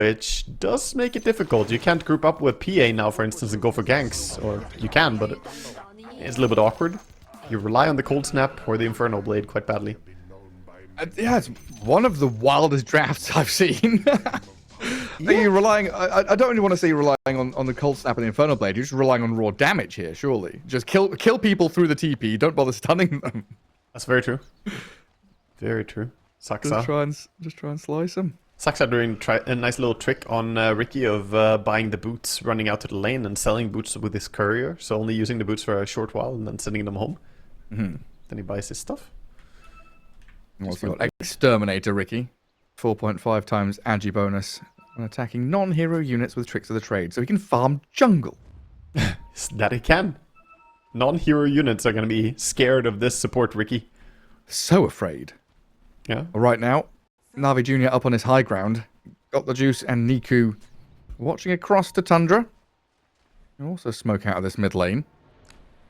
which does make it difficult. You can't group up with PA now, for instance, and go for ganks. Or you can, but it's a little bit awkward. You rely on the Cold Snap or the Inferno Blade quite badly. Yeah, it's one of the wildest drafts I've seen. Are you relying? I don't really want to say relying on the Cold Snap and the Inferno Blade. You're just relying on raw damage here, surely. Just kill people through the TP. Don't bother stunning them. That's very true. Very true. Saksa. Just try and slice them. Saksa doing a nice little trick on Ricky of buying the boots, running out to the lane and selling boots with his courier. So only using the boots for a short while and then sending them home. Then he buys his stuff. Also got Exterminator Ricky. 4.5 times agi bonus when attacking non-hero units with tricks of the trade. So he can farm jungle. That he can. Non-hero units are going to be scared of this support Ricky. So afraid. Yeah. Right now, Navi Jr. up on his high ground. Got the juice and Niku watching across to Tundra. He'll also smoke out of this mid lane.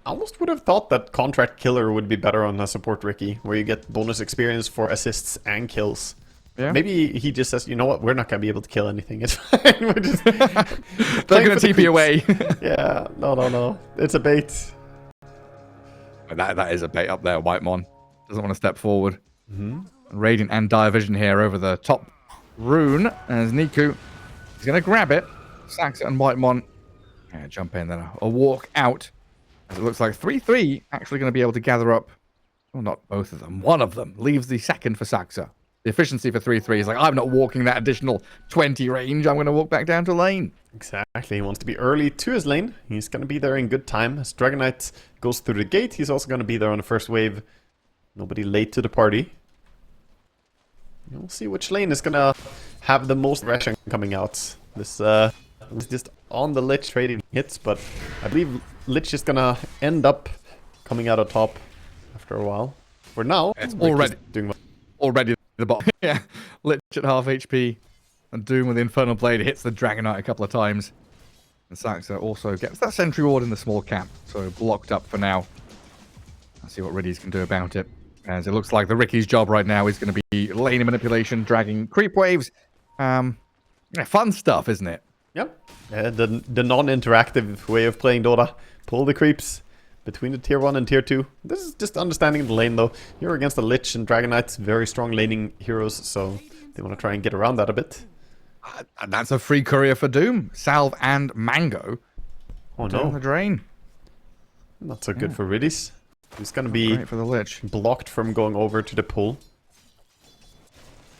I almost would have thought that Contract Killer would be better on a support Ricky, where you get bonus experience for assists and kills. Yeah. Maybe he just says, you know what, we're not going to be able to kill anything. It's fine. We're just they're going to TP away. Yeah, no. It's a bait. That is a bait up there, Whitemon. Doesn't want to step forward. Radiant and Dire Vision here over the top rune. As Niku is going to grab it. Saxa and Whitemon jump in then. A walk out. As it looks like 3-3 actually going to be able to gather up. Well, not both of them. One of them leaves the second for Saxa. The efficiency for 3-3 is like, I'm not walking that additional 20 range. I'm going to walk back down to lane. Exactly. He wants to be early to his lane. He's going to be there in good time. As Dragon Knight goes through the gate, he's also going to be there on the first wave. Nobody late to the party. We'll see which lane is going to have the most aggression coming out. This was just on the Lich trading hits, but I believe Lich is going to end up coming out on top after a while. For now, it's already the bot. Yeah, Lich at half HP, and Doom with the Infernal Blade hits the Dragon Knight a couple of times. And Saxa also gets that Sentry Ward in the small camp, so blocked up for now. Let's see what Riddies can do about it. As it looks like the Ricky's job right now is going to be lane manipulation, dragging creep waves. Fun stuff, isn't it? Yep. The non-interactive way of playing Dota. Pull the creeps between the tier 1 and tier 2. This is just understanding the lane, though. You're against the Lich and Dragon Knights, very strong laning heroes, so they want to try and get around that a bit. And that's a free courier for Doom. Salve and Mango. Oh no. Down the drain. Not so good for Riddies. He's going to be for the Lich. Blocked from going over to the pool.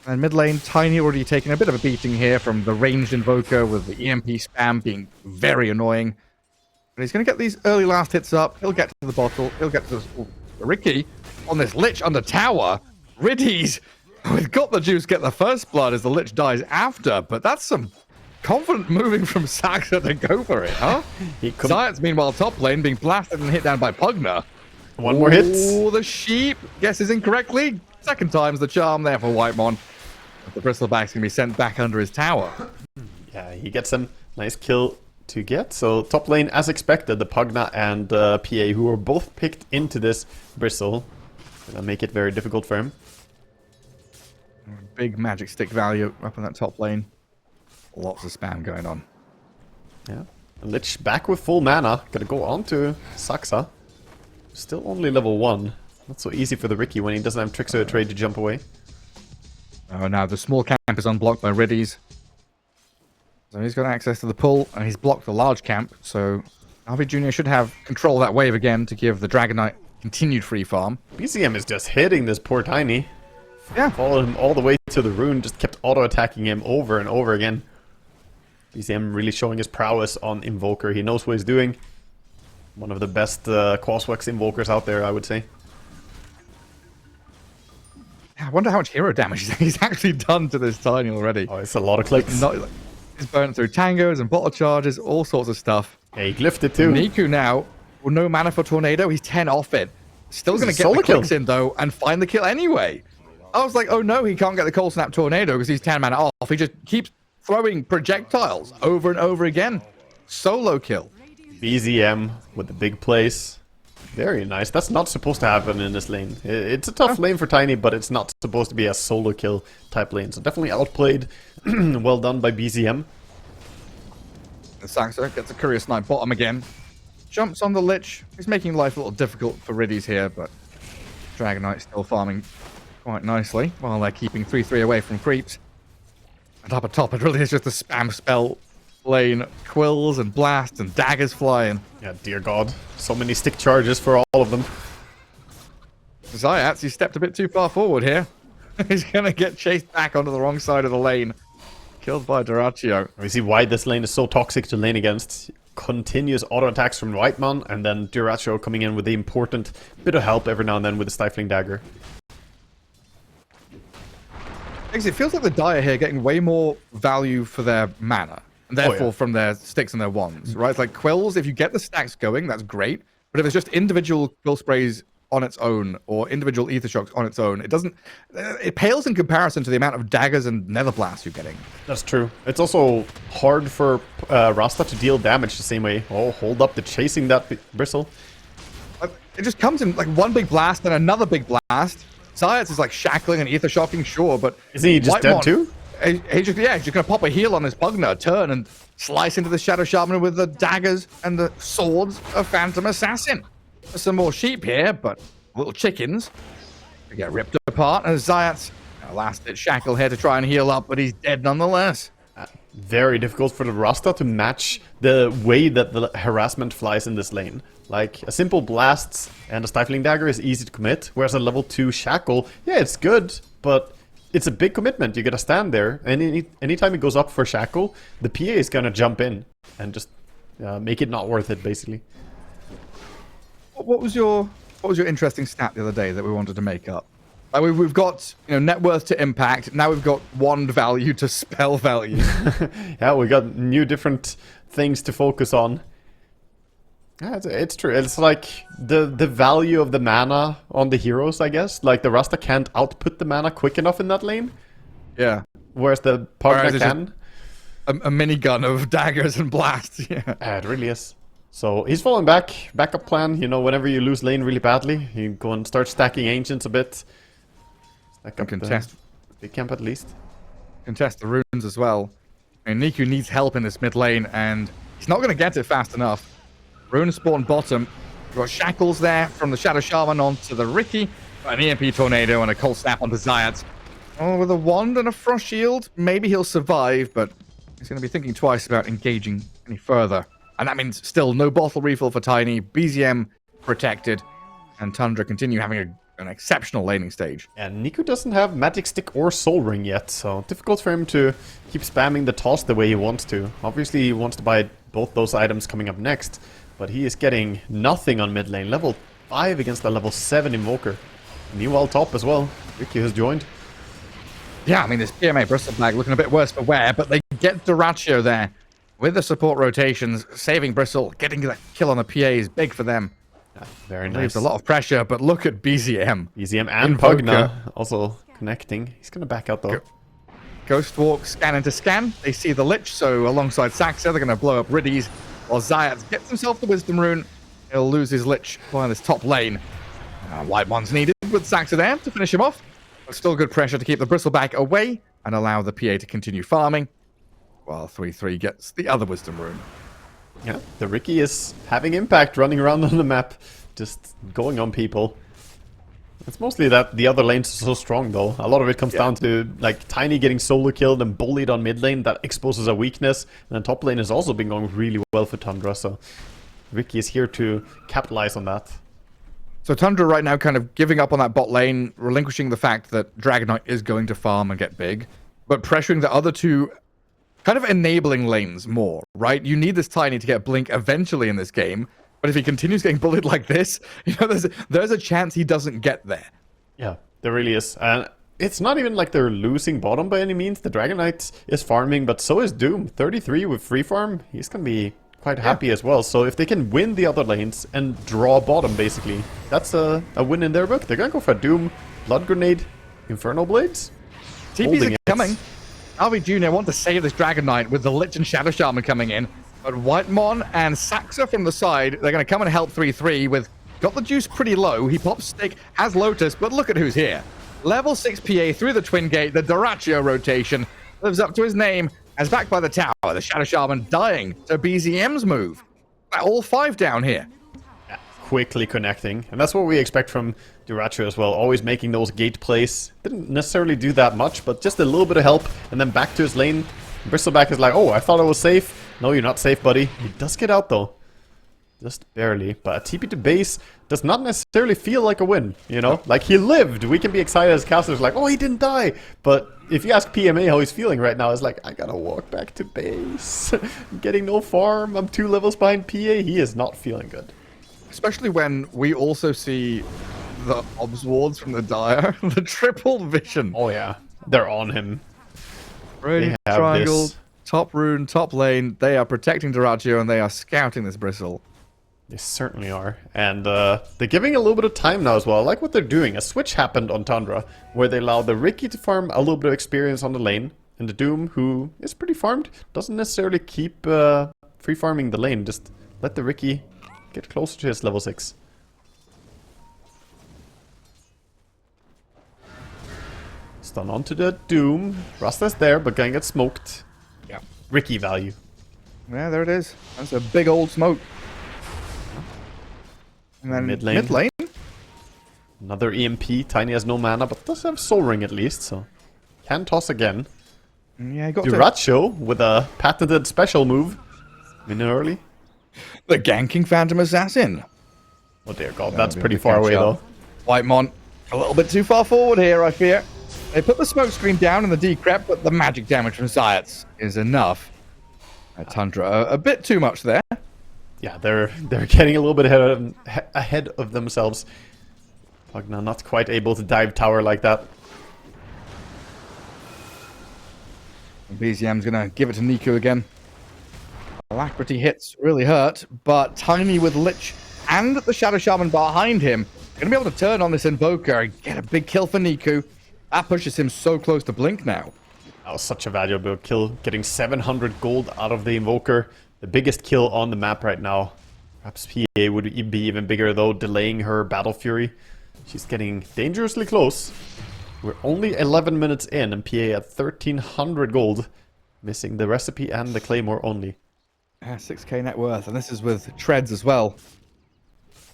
And mid lane, Tiny already taking a bit of a beating here from the ranged Invoker with the EMP spam being very annoying. But he's going to get these early last hits up. He'll get to the bottle. He'll get to the Ricky on this Lich under tower. Riddies, we've got the juice, get the first blood as the Lich dies after. But that's some confident moving from Saxa to go for it, huh? Science, meanwhile, top lane being blasted and hit down by Pugna. One more hit. Oh, the sheep guesses incorrectly. Second time's the charm there for Whitemon. The Bristleback's going to be sent back under his tower. Yeah, he gets some nice kill to get. So top lane, as expected, the Pugna and PA, who were both picked into this Bristle. Gonna make it very difficult for him. Big magic stick value up in that top lane. Lots of spam going on. Yeah. Lich back with full mana. Gonna go on to Saxa. Still only level 1. Not so easy for the Ricky when he doesn't have tricks or a trade to jump away. Oh, now the small camp is unblocked by Riddies. So he's got access to the pull, and he's blocked the large camp. So Navi Jr. should have control of that wave again to give the Dragon Knight continued free farm. BCM is just hitting this poor Tiny. Yeah. Followed him all the way to the rune, just kept auto-attacking him over and over again. BCM really showing his prowess on Invoker. He knows what he's doing. One of the best Quaswex Invokers out there, I would say. I wonder how much hero damage he's actually done to this Tiny already. Oh, it's a lot of clicks. He's burnt through tangos and bottle charges, all sorts of stuff. Yeah, he glyphed it too. Niku now, with no mana for Tornado, he's 10 off it. Still going to get the clicks in, though, and find the kill anyway. I was like, oh no, he can't get the Cold Snap Tornado because he's 10 mana off. He just keeps throwing projectiles over and over again. Solo kill. BZM with the big plays. Very nice. That's not supposed to happen in this lane. It's a tough lane for Tiny, but it's not supposed to be a solo kill type lane. So definitely outplayed. Well done by BZM. Saxer gets a Curious Knight bottom again. Jumps on the Lich. He's making life a little difficult for Riddies here, but Dragon Knight still farming quite nicely while they're keeping 3-3 away from creeps. And up atop, it really is just a spam spell lane. Quills and blasts and daggers flying. Yeah, dear God. So many stick charges for all of them. Zayats, he stepped a bit too far forward here. He's going to get chased back onto the wrong side of the lane. Killed by Doraccio. We see why this lane is so toxic to lane against. Continuous auto attacks from Whitemon, and then Doraccio coming in with the important bit of help every now and then with the Stifling Dagger. It feels like the Dire here getting way more value for their mana. And therefore from their sticks and their wands, right? It's like Quills, if you get the stacks going, that's great. But if it's just individual Quill Sprays on its own, or individual Ether Shocks on its own, it pales in comparison to the amount of daggers and Nether Blasts you're getting. That's true. It's also hard for Rasta to deal damage the same way. Oh, hold up the chasing that bristle. It just comes in like one big blast and another big blast. Zayats is like shackling and Ether Shocking, sure, but... Isn't he just dead too? He's just going to pop a heal on his Pugna, turn and slice into the Shadow Shaman with the daggers and the swords of Phantom Assassin. There's some more sheep here, but little chickens. They get ripped apart, and Zayats, last bit shackle here to try and heal up, but he's dead nonetheless. Very difficult for the Rasta to match the way that the harassment flies in this lane. Like, a simple blast and a Stifling Dagger is easy to commit, whereas a level 2 shackle, yeah, it's good, but it's a big commitment. You gotta stand there, and anytime it goes up for shackle, the PA is gonna jump in and just make it not worth it, basically. What was your interesting stat the other day that we wanted to make up? We've got net worth to impact. Now we've got wand value to spell value. Yeah, we got new different things to focus on. Yeah, it's true. It's like the value of the mana on the heroes, I guess. Like the Rasta can't output the mana quick enough in that lane. Yeah. Whereas the partner can. A minigun of daggers and blasts. Yeah. It really is. So he's falling back. Backup plan. Whenever you lose lane really badly, you go and start stacking ancients a bit. Stack up contest the camp at least. Contest the runes as well. And Niku needs help in this mid lane, and he's not going to get it fast enough. Rune spawn bottom. We've got shackles there from the Shadow Shaman onto the Ricky. An EMP tornado and a cold snap onto Zayats. Oh, with a wand and a frost shield, maybe he'll survive, but he's going to be thinking twice about engaging any further. And that means still no bottle refill for Tiny, BZM protected, and Tundra continue having an exceptional laning stage. And Niku doesn't have Magic Stick or Soul Ring yet, so difficult for him to keep spamming the toss the way he wants to. Obviously, he wants to buy both those items coming up next, but he is getting nothing on mid lane. Level 5 against a level 7 Invoker. Meanwhile, top as well. Ricky has joined. Yeah, I mean, this PMA Bristle Bag looking a bit worse for wear, but they get Doraccio there with the support rotations, saving Bristle, getting that kill on the PA is big for them. Yeah, very nice. Leaves a lot of pressure, but look at BZM. BZM and Pugna also connecting. He's going to back out though. Ghost Walk, scan into scan. They see the Lich, so alongside Saxa, they're going to blow up Riddies. While Zayats gets himself the Wisdom Rune, he'll lose his Lich via this top lane. White one's needed with Saxa there to finish him off. But still good pressure to keep the Bristleback away and allow the PA to continue farming. While 3-3 gets the other Wisdom Rune. Yeah, the Ricky is having impact running around on the map, just going on people. It's mostly that the other lanes are so strong though. A lot of it comes down to like Tiny getting solo killed and bullied on mid lane. That exposes a weakness. And then top lane has also been going really well for Tundra, so Ricky is here to capitalize on that. So Tundra right now kind of giving up on that bot lane, relinquishing the fact that Dragon Knight is going to farm and get big, but pressuring the other two, kind of enabling lanes more, right? You need this Tiny to get Blink eventually in this game, but if he continues getting bullied like this, there's a chance he doesn't get there. Yeah, there really is. And it's not even like they're losing bottom by any means. The Dragon Knight is farming, but so is Doom. 33 with free farm, he's going to be quite happy as well. So if they can win the other lanes and draw bottom, basically, that's a win in their book. They're going to go for Doom, Blood Grenade, Infernal Blades. TPs are coming. NAVI Jr. want to save this Dragon Knight with the Lich and Shadow Shaman coming in. But Whitemon and Saxa from the side, they're going to come and help 3-3 with got the juice pretty low. He pops stick, has Lotus, but look at who's here. Level 6 PA through the Twin Gate, the Dyrachyo rotation. Lives up to his name, as backed by the tower. The Shadow Shaman dying to BZM's move. All 5 down here. Yeah, quickly connecting. And that's what we expect from Dyrachyo as well. Always making those gate plays. Didn't necessarily do that much, but just a little bit of help. And then back to his lane. Bristleback is like, oh, I thought I was safe. No, you're not safe, buddy. He does get out, though. Just barely. But a TP to base does not necessarily feel like a win, you know? Like, he lived. We can be excited as casters, like, oh, he didn't die. But if you ask PMA how he's feeling right now, it's like, I gotta walk back to base. I'm getting no farm. I'm 2 levels behind PA. He is not feeling good. Especially when we also see the obs wards from the Dire. The triple vision. Oh, yeah. They're on him. Ready, triangle, top rune, top lane. They are protecting Dyrachyo and they are scouting this Bristle. They certainly are. And they're giving a little bit of time now as well. I like what they're doing. A switch happened on Tundra, where they allow the Riki to farm a little bit of experience on the lane. And the Doom, who is pretty farmed, doesn't necessarily keep free farming the lane. Just let the Riki get closer to his level 6. Stun onto the Doom. Rasta's there, but gonna get smoked. Yeah. Riki value. Yeah, there it is. That's a big old smoke. And then mid lane. Mid lane. Another EMP. Tiny has no mana, but does have Soul Ring at least, so can toss again. Yeah, he got Dyrachyo with a patented special move. In early. The ganking Phantom Assassin. Oh dear god, that's pretty far away though. Whitemon, a little bit too far forward here, I fear. They put the smoke screen down in the decrep, but the magic damage from Zayats is enough. Tundra, a bit too much there. Yeah, they're getting a little bit ahead of themselves. Pugna not quite able to dive tower like that. BZM's gonna give it to Niku again. Alacrity hits really hurt, but Tiny with Lich and the Shadow Shaman behind him gonna be able to turn on this Invoker and get a big kill for Niku. That pushes him so close to Blink now. That was such a valuable kill, getting 700 gold out of the Invoker. The biggest kill on the map right now. Perhaps PA would be even bigger though, delaying her Battle Fury. She's getting dangerously close. We're only 11 minutes in and PA at 1300 gold. Missing the recipe and the Claymore only. 6k net worth, and this is with treads as well.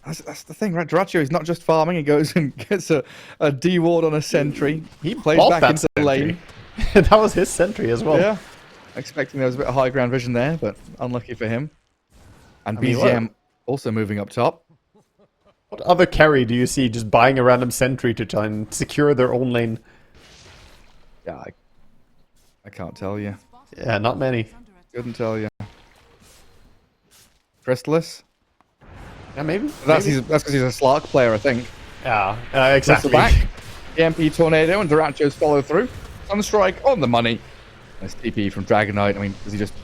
That's the thing, right? Dyrachyo is not just farming, he goes and gets a D-ward on a sentry. He plays back into the lane. That was his sentry as well. Yeah. Expecting there was a bit of high ground vision there, but unlucky for him. And BZM also moving up top. What other carry do you see just buying a random sentry to try and secure their own lane? Yeah, I can't tell you. Yeah, not many. Couldn't tell you. Crystallis? Yeah, maybe. That's because he's a Slark player, I think. Yeah, exactly. Back. EMP Tornado and Dyrachyo's follow through. Sunstrike on the money. Nice TP from Dragonite. I mean, does he just...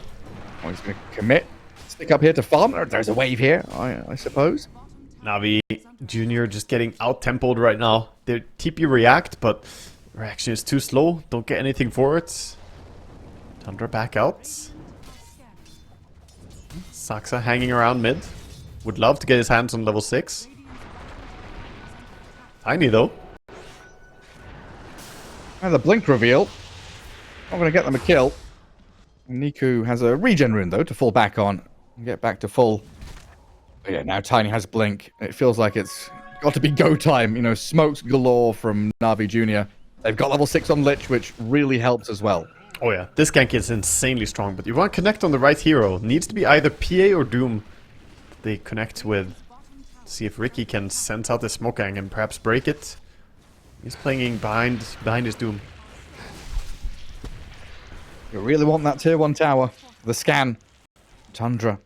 Oh, he's going to commit. Stick up here to farm. There's a wave here, I suppose. Navi Jr. just getting out-tempoed right now. They TP react, but reaction is too slow. Don't get anything for it. Tundra back out. Saksa hanging around mid. Would love to get his hands on level 6. Tiny though. And the blink reveal. Not going to get them a kill. Niku has a regen rune though to fall back on and get back to full. But yeah, now Tiny has blink. It feels like it's got to be go time. You know, smokes galore from Navi Jr. They've got level 6 on Lich, which really helps as well. Oh yeah, this gank is insanely strong, but you want to connect on the right hero. Needs to be either PA or Doom. They connect with. See if Riki can sense out the smoke gang and perhaps break it. He's playing behind his Doom. You really want that tier 1 tower. The scan. Tundra.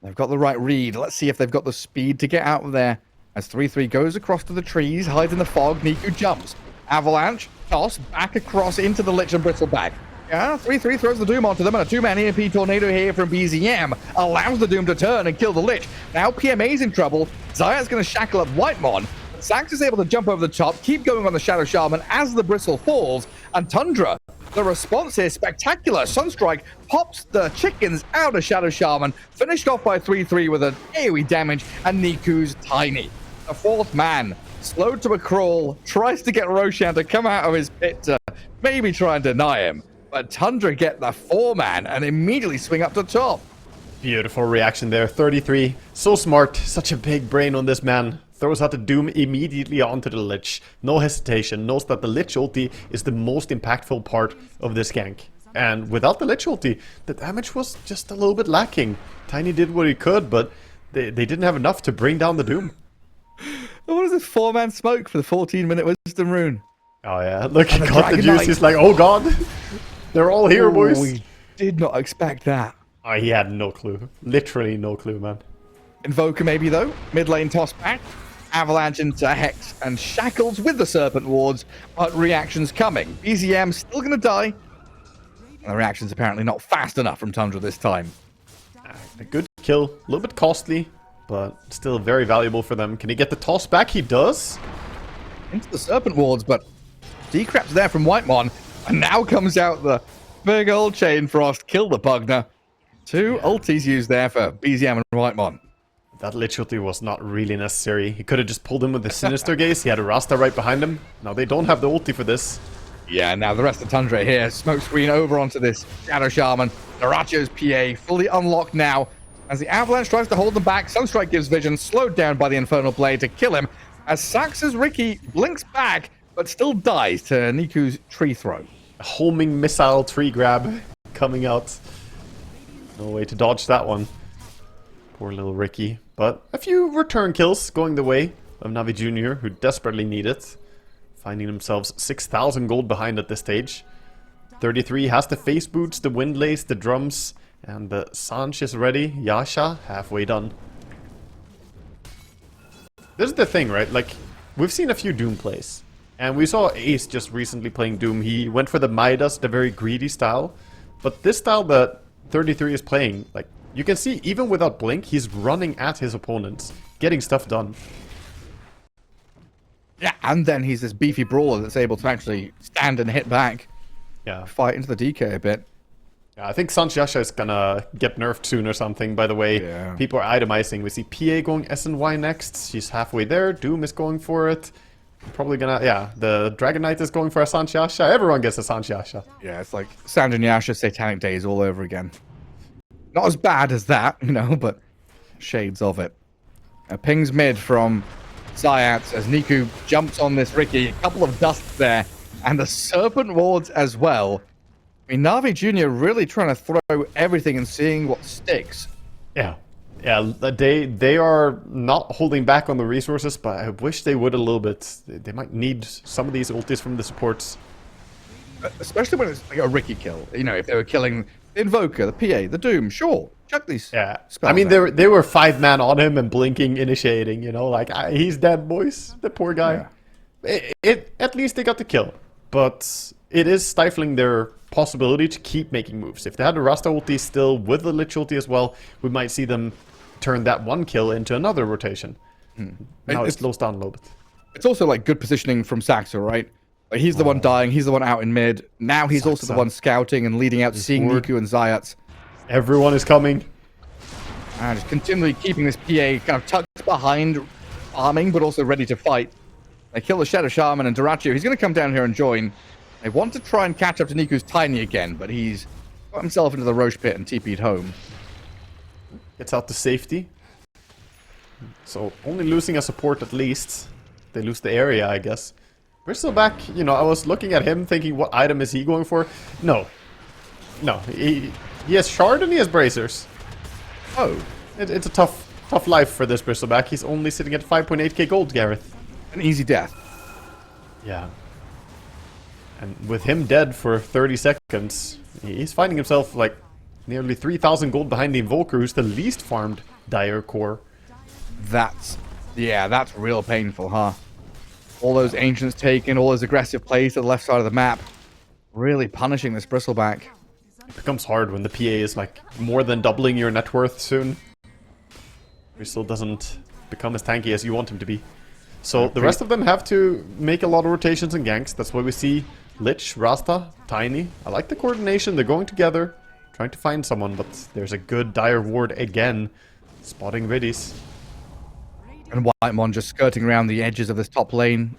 They've got the right read. Let's see if they've got the speed to get out of there. As 3-3 goes across to the trees, hides in the fog, Niku jumps. Avalanche, toss, back across into the Lich and Bristleback. Yeah, 3-3 throws the Doom onto them, and a 2-man EMP Tornado here from BZM allows the Doom to turn and kill the Lich. Now PMA's in trouble. Zayat's going to shackle up Whitemon. Sax is able to jump over the top, keep going on the Shadow Shaman as the Bristle falls, and Tundra The response here is spectacular. Sunstrike pops the chickens out of Shadow Shaman, finished off by 3-3 with an AoE damage, and Niku's tiny. The fourth man, slowed to a crawl, tries to get Roshan to come out of his pit to maybe try and deny him. But Tundra get the 4-man and immediately swing up to top. Beautiful reaction there. 33. So smart. Such a big brain on this man. Throws out the Doom immediately onto the Lich. No hesitation. Knows that the Lich ulti is the most impactful part of this gank. And without the Lich ulti, the damage was just a little bit lacking. Tiny did what he could, but they didn't have enough to bring down the Doom. What is this 4-man smoke for the 14-minute Wisdom Rune? Oh yeah, look, he got the juice. He's like, oh god. They're all here, boys. We did not expect that. Oh, he had no clue. Literally no clue, man. Invoker maybe, though. Mid lane toss back. Avalanche into Hex and Shackles with the Serpent Wards, but reactions coming. BZM still going to die. And the reaction's apparently not fast enough from Tundra this time. A good kill. A little bit costly, but still very valuable for them. Can he get the toss back? He does. Into the Serpent Wards, but Decrep's there from Whitemon. And now comes out the big old Chain Frost. Kill the Bugner. Two ultis used there for BZM and Whitemon. That Lich ulti was not really necessary. He could have just pulled him with the Sinister Gaze. He had a Rasta right behind him. Now they don't have the ulti for this. Yeah, now the rest of Tundra here. Smoke screen over onto this Shadow Shaman. Narachio's PA fully unlocked now. As the Avalanche tries to hold them back, Sunstrike gives vision, slowed down by the Infernal Blade to kill him. As Sax's Ricky blinks back, but still dies to Niku's tree throw. A homing missile tree grab coming out. No way to dodge that one. Poor little Ricky. But a few return kills going the way of NAVI Jr., who desperately need it. Finding themselves 6,000 gold behind at this stage. 33 has the face boots, the windlace, the drums, and the Sanch is ready. Yasha, halfway done. This is the thing, right? Like, we've seen a few Doom plays. And we saw Ace just recently playing Doom. He went for the Midas, the very greedy style. But this style that 33 is playing, like, you can see even without Blink, he's running at his opponents, getting stuff done. Yeah, and then he's this beefy brawler that's able to actually stand and hit back. Yeah. Fight into the DK a bit. Yeah, I think Sanch Yasha is gonna get nerfed soon or something, by the way. Yeah. People are itemizing. We see PA going SNY next. She's halfway there. Doom is going for it. Probably gonna, yeah, the Dragon Knight is going for a Sanch Yasha. Everyone gets a Sanch Yasha. Yeah, it's like Sand Yasha Satanic Days all over again. Not as bad as that, you know, but shades of it. Pings mid from Zayat as Niku jumps on this Ricky. A couple of dusts there. And the Serpent Wards as well. I mean, NAVI Jr. really trying to throw everything and seeing what sticks. Yeah. Yeah, they are not holding back on the resources, but I wish they would a little bit. They might need some of these ultis from the supports. Especially when it's like a Ricky kill. You know, if they were killing the Invoker, the PA, the Doom, sure. Chuck these. Yeah. I mean, they were 5-man on him and blinking, initiating, you know, like, he's dead, boys. The poor guy. Yeah. At least they got the kill. But it is stifling their possibility to keep making moves. If they had the Rasta ulti still with the Lich ulti as well, we might see them turn that one kill into another rotation. Now it slows down a little bit. It's also like good positioning from Saxa, right? Like he's the one dying, he's the one out in mid. Now he's also the one scouting and leading out to seeing Niku and Zayat. Everyone is coming. And just continually keeping this PA kind of tucked behind, arming, but also ready to fight. They kill the Shadow Shaman and Dorachio. He's going to come down here and join. They want to try and catch up to Niku's Tiny again, but he's got himself into the Roche pit and TP'd home. Gets out to safety. So only losing a support at least. They lose the area, I guess. Bristleback, you know, I was looking at him thinking, what item is he going for? No. No, he has Shard and he has Bracers. Oh. It's a tough life for this Bristleback. He's only sitting at 5.8k gold, Gareth. An easy death. Yeah. And with him dead for 30 seconds, he's finding himself like nearly 3,000 gold behind the Invoker, who's the least farmed Dire core. That's real painful, huh? All those Ancients taken, all those aggressive plays to the left side of the map. Really punishing this Bristleback. It becomes hard when the PA is like more than doubling your net worth soon. Bristol doesn't become as tanky as you want him to be. So the rest of them have to make a lot of rotations and ganks. That's why we see Lich, Rasta, Tiny. I like the coordination. They're going together, trying to find someone, but there's a good dire ward again, spotting Riddies. And Whitemon just skirting around the edges of this top lane,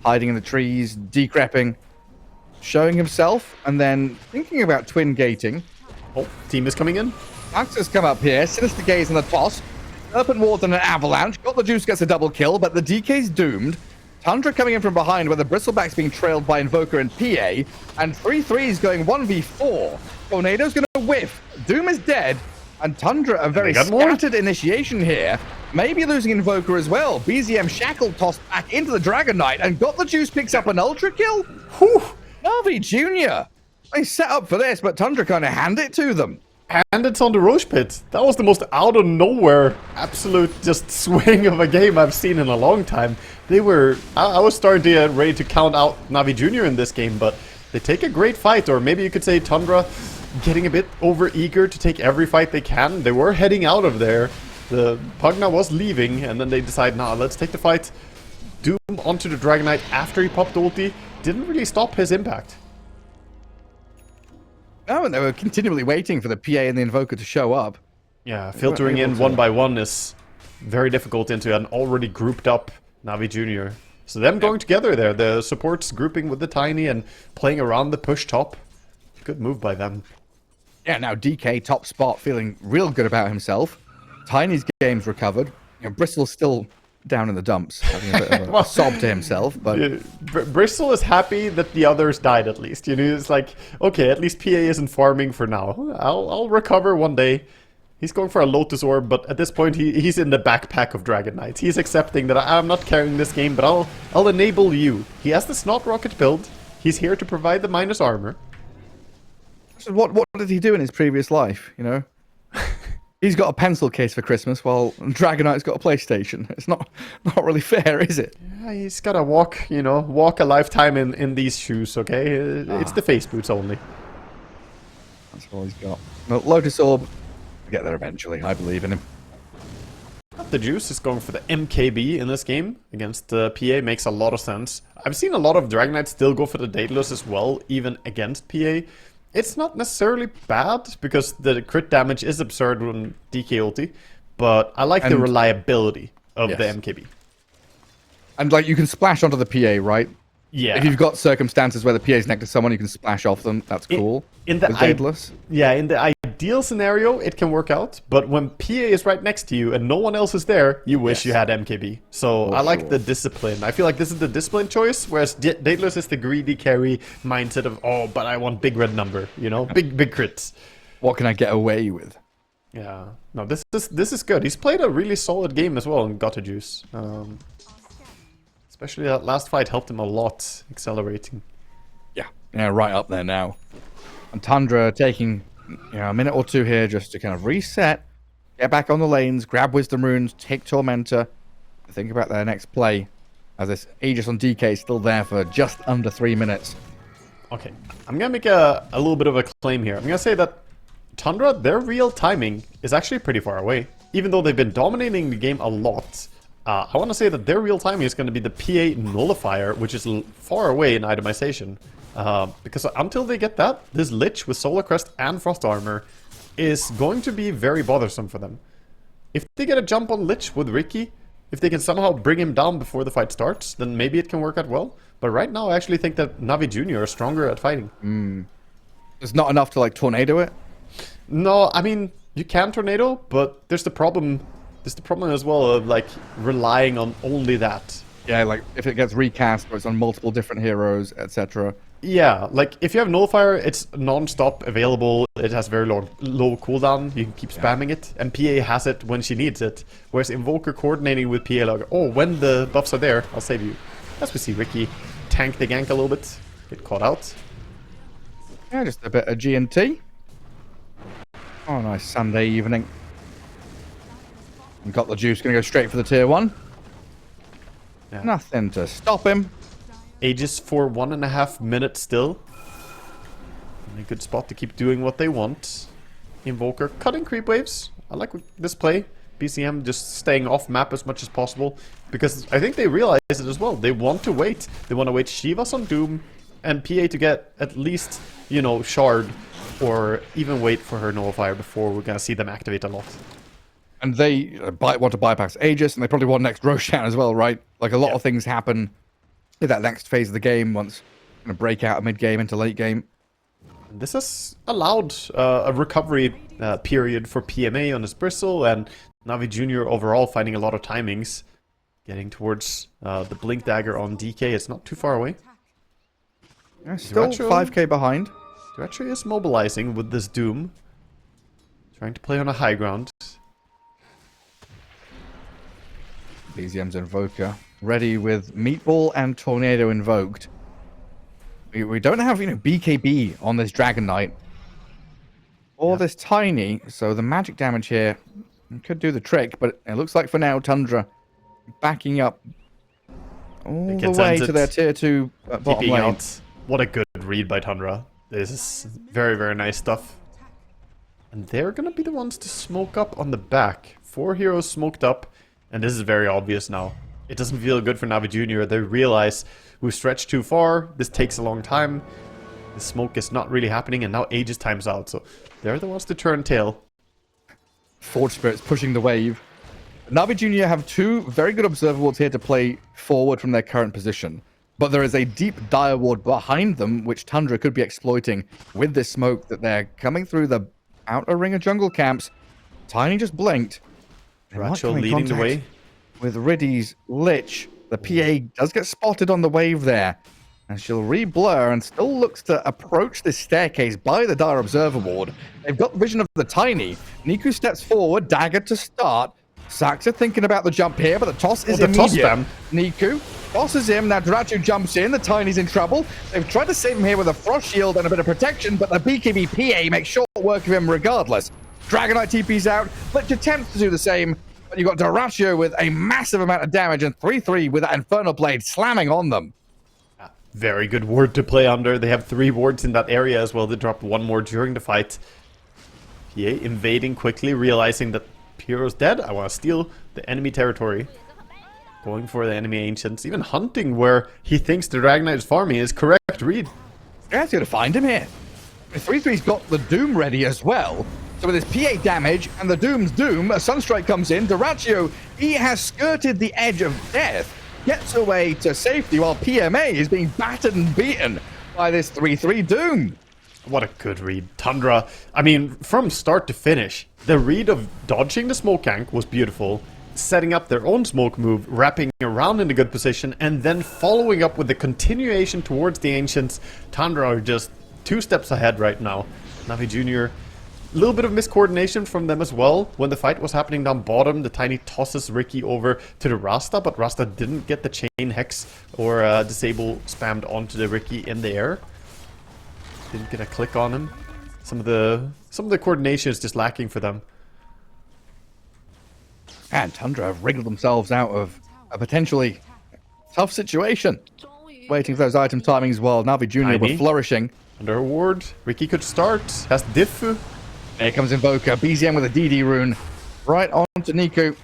hiding in the trees, decrepping, showing himself, and then thinking about twin gating. Oh, team is coming in. Max has come up here, Sinister Gaze in the toss, Serpent Ward and an Avalanche. Got the Juice, gets a double kill, but the DK's doomed. Tundra coming in from behind where the Bristleback's being trailed by Invoker and PA, and 3-3's going 1v4. Tornado's going to whiff. Doom is dead, and Tundra a very scattered initiation here. Maybe losing Invoker as well. BZM Shackle tossed back into the Dragon Knight, and Got the Juice picks up an ultra kill. Whew! NAVI Jr. They set up for this, but Tundra kind of hand it to them. And it's on the Roche Pit. That was the most out of nowhere, absolute just swing of a game I've seen in a long time. They were... I was starting to get ready to count out NAVI Jr. in this game, but they take a great fight, or maybe you could say Tundra getting a bit over-eager to take every fight they can. They were heading out of there. The Pugna was leaving, and then they decide, nah, let's take the fight. Doom onto the Dragon Knight after he popped ulti. Didn't really stop his impact. No, and they were continually waiting for the PA and the Invoker to show up. Yeah, filtering in one by one is very difficult into an already grouped up NAVI Jr. So them going together there, the supports grouping with the Tiny and playing around the push top. Good move by them. Yeah, now DK top spot, feeling real good about himself. Tiny's game's recovered. You know, Bristol's still down in the dumps, having a bit of a sob to himself. But Bristol is happy that the others died at least. You know, it's like, okay, at least PA isn't farming for now. I'll recover one day. He's going for a Lotus Orb, but at this point he's in the backpack of Dragon Knights. He's accepting that I'm not carrying this game, but I'll enable you. He has the Snot Rocket build. He's here to provide the minus armor. So what did he do in his previous life, you know? He's got a pencil case for Christmas, while Dragon Knight's got a PlayStation. It's not really fair, is it? Yeah, he's got to walk a lifetime in these shoes, okay? It's the face boots only. That's all he's got. Well, Lotus Orb, we'll get there eventually. I believe in him. The Juice is going for the MKB in this game against PA. Makes a lot of sense. I've seen a lot of Dragon Knights still go for the Daedalus as well, even against PA. It's not necessarily bad, because the crit damage is absurd when DK ulti, but I like the reliability of the MKB. And, like, you can splash onto the PA, right? Yeah. If you've got circumstances where the PA's next to someone, you can splash off them. That's cool. In the ideal scenario, it can work out, but when PA is right next to you and no one else is there, you wish you had MKB. So I like the discipline. I feel like this is the discipline choice, whereas Daedalus is the greedy carry mindset of, oh, but I want big red number, you know, big crits. What can I get away with? Yeah. No, this is good. He's played a really solid game as well and got a juice. Especially that last fight helped him a lot, accelerating. Yeah, right up there now. And Tundra taking a minute or two here just to kind of reset, get back on the lanes, grab Wisdom Runes, take Tormentor, think about their next play, as this Aegis on DK is still there for just under 3 minutes. Okay, I'm going to make a little bit of a claim here. I'm going to say that Tundra, their real timing is actually pretty far away. Even though they've been dominating the game a lot, I want to say that their real timing is going to be the PA Nullifier, which is far away in itemization. Because until they get that, this Lich with Solar Crest and Frost Armor is going to be very bothersome for them. If they get a jump on Lich with Ricky, if they can somehow bring him down before the fight starts, then maybe it can work out well. But right now, I actually think that NAVI Jr. is stronger at fighting. It's not enough to, like, tornado it? No, I mean, you can tornado, but there's the problem as well of, like, relying on only that. Yeah, like, if it gets recast or it's on multiple different heroes, etc. Yeah, like, if you have Nullifier, it's non-stop available, it has very low cooldown, you can keep spamming it, and PA has it when she needs it. Whereas Invoker coordinating with PA, like, oh, when the buffs are there, I'll save you. As we see Ricky tank the gank a little bit, get caught out. Yeah, just a bit of G&T. Oh, nice Sunday evening. And Got the Juice, gonna go straight for the tier 1. Yeah. Nothing to stop him. Aegis for 1.5 minutes still. A good spot to keep doing what they want. Invoker cutting creep waves. I like this play. BCM just staying off map as much as possible. Because I think they realize it as well. They want to wait. They want to wait Shivas on Doom. and PA to get at least, you know, shard or even wait for her nullifier before we're going to see them activate a lot. And they want to bypass Aegis, and they probably want next Roshan as well, right? Like, a lot of things happen in that next phase of the game once going to break out of mid-game into late game. This has allowed a recovery period for PMA on his Bristle, and Navi Jr. overall finding a lot of timings. Getting towards the Blink Dagger on DK. It's not too far away. Yeah, still 5k behind. Duracho is mobilizing with this Doom. Trying to play on a high ground. BZM's Invoker ready with Meatball and Tornado invoked. We don't have, you know, BKB on this Dragon Knight. Or this Tiny, so the magic damage here could do the trick, but it looks like for now Tundra backing up all the way to their tier 2 bottom lane. Out. What a good read by Tundra. This is very, very nice stuff. And they're going to be the ones to smoke up on the back. 4 heroes smoked up, and this is very obvious now. It doesn't feel good for Navi Jr. They realize we've stretched too far, this takes a long time, the smoke is not really happening, and now Aegis times out, so they're the ones to turn tail. Forge Spirit's pushing the wave. Navi Jr. have 2 very good observables here to play forward from their current position. But there is a deep dire ward behind them, which Tundra could be exploiting with this smoke that they're coming through the outer ring of jungle camps. Tiny just blinked. Racho leading the way. With Riddy's Lich. The PA does get spotted on the wave there. And she'll re-blur and still looks to approach this staircase by the dire observer ward. They've got vision of the Tiny. Niku steps forward, dagger to start. Saxa thinking about the jump here, but the toss is immediate. Niku tosses him. Now Duracho jumps in. The Tiny's in trouble. They've tried to save him here with a frost shield and a bit of protection, but the BKB PA makes short work of him regardless. Dragon Knight TP's out. Lich attempts to do the same, but you've got Duracho with a massive amount of damage and 3-3 with that Infernal Blade slamming on them. Very good ward to play under. They have 3 wards in that area as well. They dropped 1 more during the fight. PA invading quickly, realizing that Piero's dead. I want to steal the enemy territory. Going for the enemy ancients. Even hunting where he thinks the Dragon Knight is farming is correct read. Yeah, he's going to find him here. The 3-3's got the Doom ready as well. So with his PA damage and the Doom's Doom, a Sunstrike comes in. Duracho, he has skirted the edge of death. Gets away to safety while PMA is being battered and beaten by this 3-3 Doom. What a good read. Tundra, I mean, from start to finish, the read of dodging the smoke gank was beautiful. Setting up their own smoke move, wrapping around in a good position, and then following up with the continuation towards the Ancients. Tundra are just 2 steps ahead right now. Navi Jr., a little bit of miscoordination from them as well. When the fight was happening down bottom, the Tiny tosses Ricky over to the Rasta, but Rasta didn't get the chain hex or disable spammed onto the Ricky in the air. Didn't get a click on him. Some of the coordination is just lacking for them. And Tundra have wriggled themselves out of a potentially tough situation. Waiting for those item timings while Navi Jr. were flourishing. Under a ward. Ricky could start. Has diff. Here comes Invoker. BZM with a DD rune. Right on to Niku.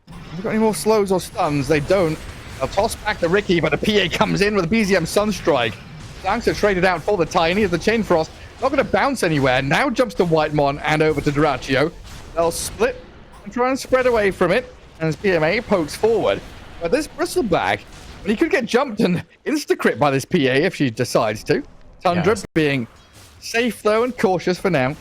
Have they got any more slows or stuns? They don't. They'll toss back to Ricky, but the PA comes in with a BZM Sunstrike. Thanks are traded out for the Tiny as the Chain Frost. Not going to bounce anywhere. Now jumps to Whitemon and over to Duracho. They'll split and try and spread away from it as PMA pokes forward. But this Bristleback, he could get jumped and insta-crit by this PA if she decides to. Tundra being safe though and cautious for now.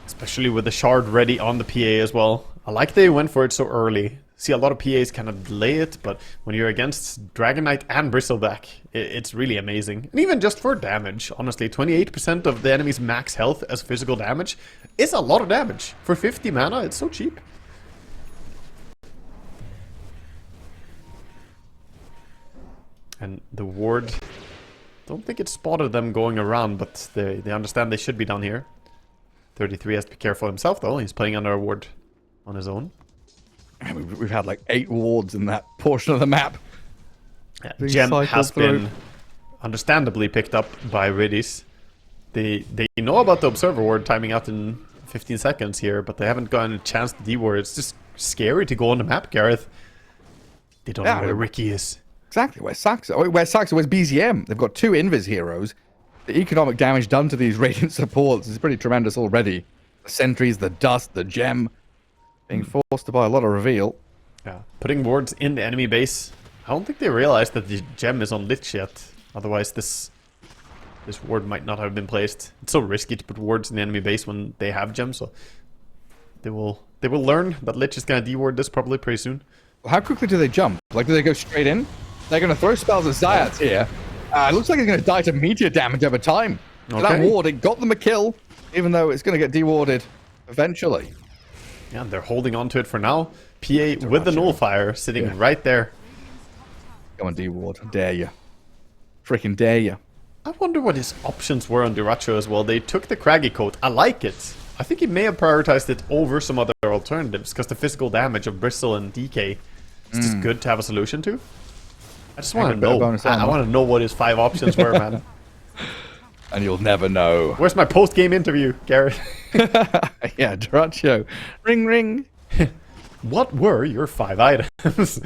Especially with the shard ready on the PA as well. I like they went for it so early. See, a lot of PAs kind of delay it, but when you're against Dragon Knight and Bristleback, it's really amazing. And even just for damage, honestly, 28% of the enemy's max health as physical damage is a lot of damage. For 50 mana, it's so cheap. And the ward, don't think it spotted them going around, but they understand they should be down here. 33 has to be careful himself, though. He's playing under a ward on his own. We've had like 8 wards in that portion of the map. Yeah, Gem has been understandably picked up by Riddies. They know about the Observer ward timing out in 15 seconds here, but they haven't gotten a chance to D-ward. It's just scary to go on the map, Gareth. They don't know where Ricky is. Exactly. Where's Saxo? Where's Saxo? Where's BZM? They've got 2 Invis heroes. The economic damage done to these Radiant supports is pretty tremendous already. The sentries, the dust, the gem. Being forced to buy a lot of reveal. Yeah, putting wards in the enemy base. I don't think they realized that the gem is on lich yet. Otherwise, this ward might not have been placed. It's so risky to put wards in the enemy base when they have gems. So they will learn that lich is gonna deward this probably pretty soon. How quickly do they jump? Like, do they go straight in? They're gonna throw spells at Zayats here. It looks like he's gonna die to meteor damage over time. Okay. That ward, it got them a kill, even though it's gonna get dewarded eventually. Yeah, and they're holding on to it for now. PA with the nullifier sitting right there. Come on, D-Ward. Dare you. Freaking dare you. I wonder what his options were on Duracho as well. They took the Craggy Coat. I like it. I think he may have prioritized it over some other alternatives because the physical damage of Bristle and DK is just good to have a solution to. I just want to know. I want to know what his 5 options were, man. And you'll never know. Where's my post-game interview, Garrett? Yeah, Duracho. Ring, ring. What were your 5 items?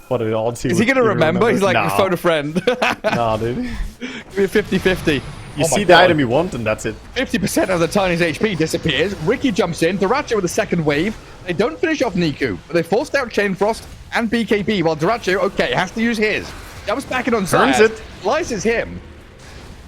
What are the odds? Is he going to remember? He's like, phone a friend. Nah, dude. Give me a 50-50. You see the item you want, and that's it. 50% of the Tiny's HP disappears. Ricky jumps in. Duracho with the second wave. They don't finish off Niku, but they forced out Chain Frost and BKB, while Duracho, okay, has to use his. Jumps back in on Turns Zayat. it. Slices him.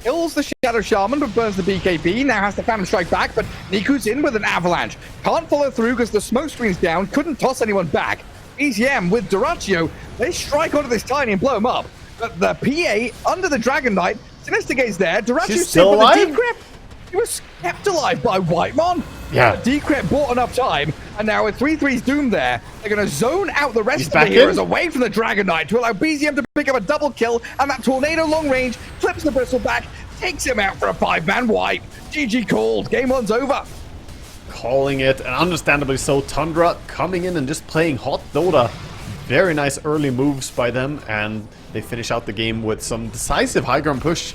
Kills the Shadow Shaman, but burns the BKB. Now has to Phantom Strike back, but Niku's in with an avalanche. Can't follow through because the smoke screen's down. Couldn't toss anyone back. EZM with Duracho. They strike onto this Tiny and blow him up. But the PA under the Dragon Knight. Sinister Gaze there. Duracho's still alive. The Decrypt. He was kept alive by Whitemon. Yeah. Decrypt bought enough time, and now with 3-3's Doom there, they're going to zone out the rest of the heroes away from the Dragon Knight to allow BZM to pick up a double kill, and that Tornado long range clips the Bristle back, takes him out for a 5-man wipe. GG called. Game 1's over. Calling it, and understandably so. Tundra coming in and just playing hot Dota. Very nice early moves by them, and they finish out the game with some decisive high ground push.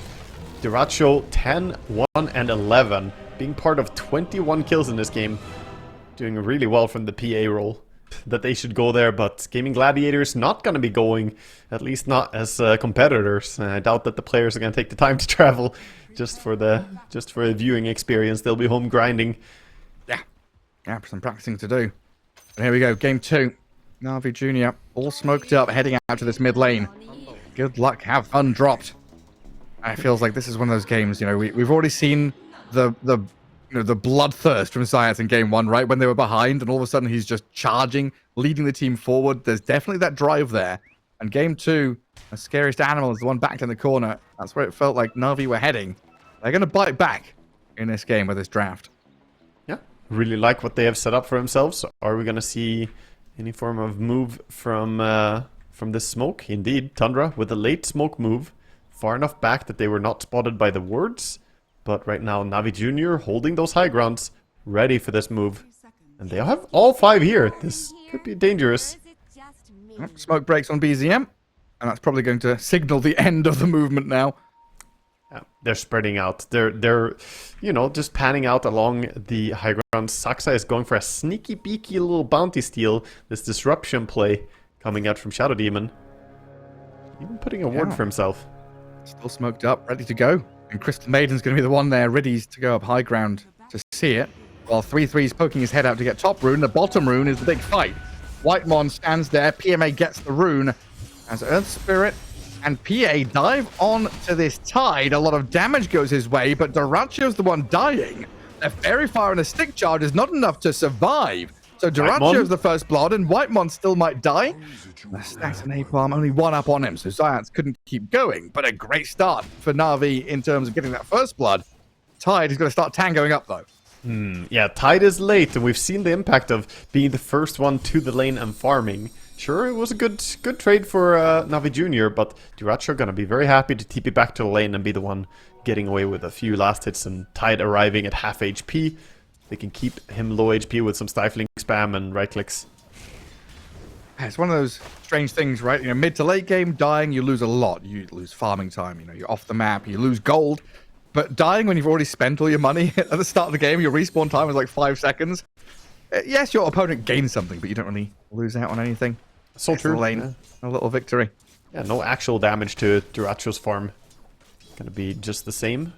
Duracho 10, 1, and 11, being part of 21 kills in this game. Doing really well from the PA role. That they should go there, but Gaming Gladiators not going to be going, at least not as competitors. I doubt that the players are going to take the time to travel just for the viewing experience. They'll be home grinding. Yeah, some practicing to do. And here we go, game 2. Navi Jr. all smoked up, heading out to this mid lane. Good luck, have fun dropped. It feels like this is one of those games, you know, we've already seen the bloodthirst from Zayat in game 1, right? When they were behind, and all of a sudden he's just charging, leading the team forward. There's definitely that drive there. And game 2, the scariest animal is the one backed in the corner. That's where it felt like Navi were heading. They're going to bite back in this game with this draft. Yeah, really like what they have set up for themselves. Are we going to see any form of move from this smoke? Indeed, Tundra with a late smoke move. Far enough back that they were not spotted by the wards. But right now, Navi Jr. holding those high grounds, ready for this move. And they have all 5 here. This could be dangerous. Smoke breaks on BZM. And that's probably going to signal the end of the movement now. They're spreading out. They're just panning out along the high ground. Saxa is going for a sneaky beaky little bounty steal. This disruption play coming out from Shadow Demon. Even putting a ward for himself. Still smoked up, ready to go. And Crystal Maiden's going to be the one there, ready to go up high ground to see it. While 3-3's poking his head out to get top rune. The bottom rune is the big fight. Whitemon stands there. PMA gets the rune as Earth Spirit and PA dive on to this Tide. A lot of damage goes his way, but Duracho's the one dying. A fairy fire and a stick charge is not enough to survive. So Duracho's the first blood, and Whitemon still might die. The stacks and napalm, only 1 up on him, so Zayats couldn't keep going. But a great start for Navi in terms of getting that first blood. Tide is going to start tangoing up, though. Yeah, Tide is late, and we've seen the impact of being the first one to the lane and farming. Sure, it was a good trade for Navi Jr., but Duracho going to be very happy to TP back to the lane and be the one getting away with a few last hits, and Tide arriving at half HP. They can keep him low HP with some stifling spam and right clicks. It's one of those strange things, right? You know, mid to late game, dying, you lose a lot. You lose farming time, you know, you're off the map, you lose gold. But dying when you've already spent all your money at the start of the game, your respawn time is like 5 seconds. Yes, your opponent gains something, but you don't really lose out on anything. So true. Lane, a little victory. Yeah, no actual damage to Duracho's farm. Gonna be just the same.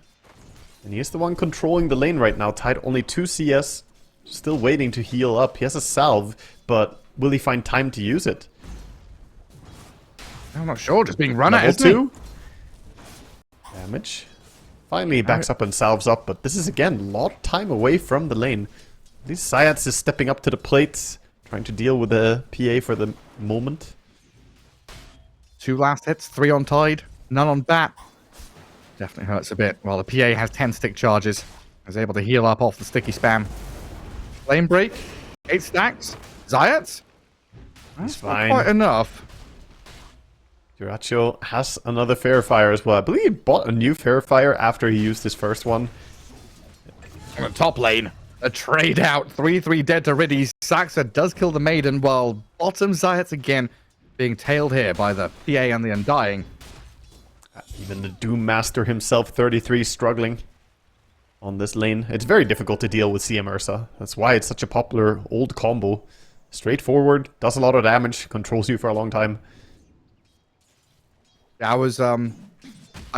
And he is the one controlling the lane right now. Tide only 2 CS. Still waiting to heal up. He has a salve, but will he find time to use it? I'm not sure. Just being run at, Level isn't 2. Damage. Finally he backs up and salves up, but this is again a lot of time away from the lane. These Syats is stepping up to the plate, trying to deal with the PA for the moment. 2 last hits, 3 on Tide, none on Bat. Definitely hurts a bit. While the PA has 10 stick charges, is able to heal up off the sticky spam. Flame break, 8 stacks. Zayat? That's fine. Not quite enough. Duracho has another Fair Fire as well. I believe he bought a new Fair Fire after he used his first one. On the top lane, a trade out. 3-3 dead to Riddies. Saxa does kill the Maiden, while bottom Zayat again being tailed here by the PA and the Undying. Even the Doom Master himself, 33, struggling on this lane. It's very difficult to deal with CM Ursa. That's why it's such a popular old combo. Straightforward, does a lot of damage, controls you for a long time. I was I don't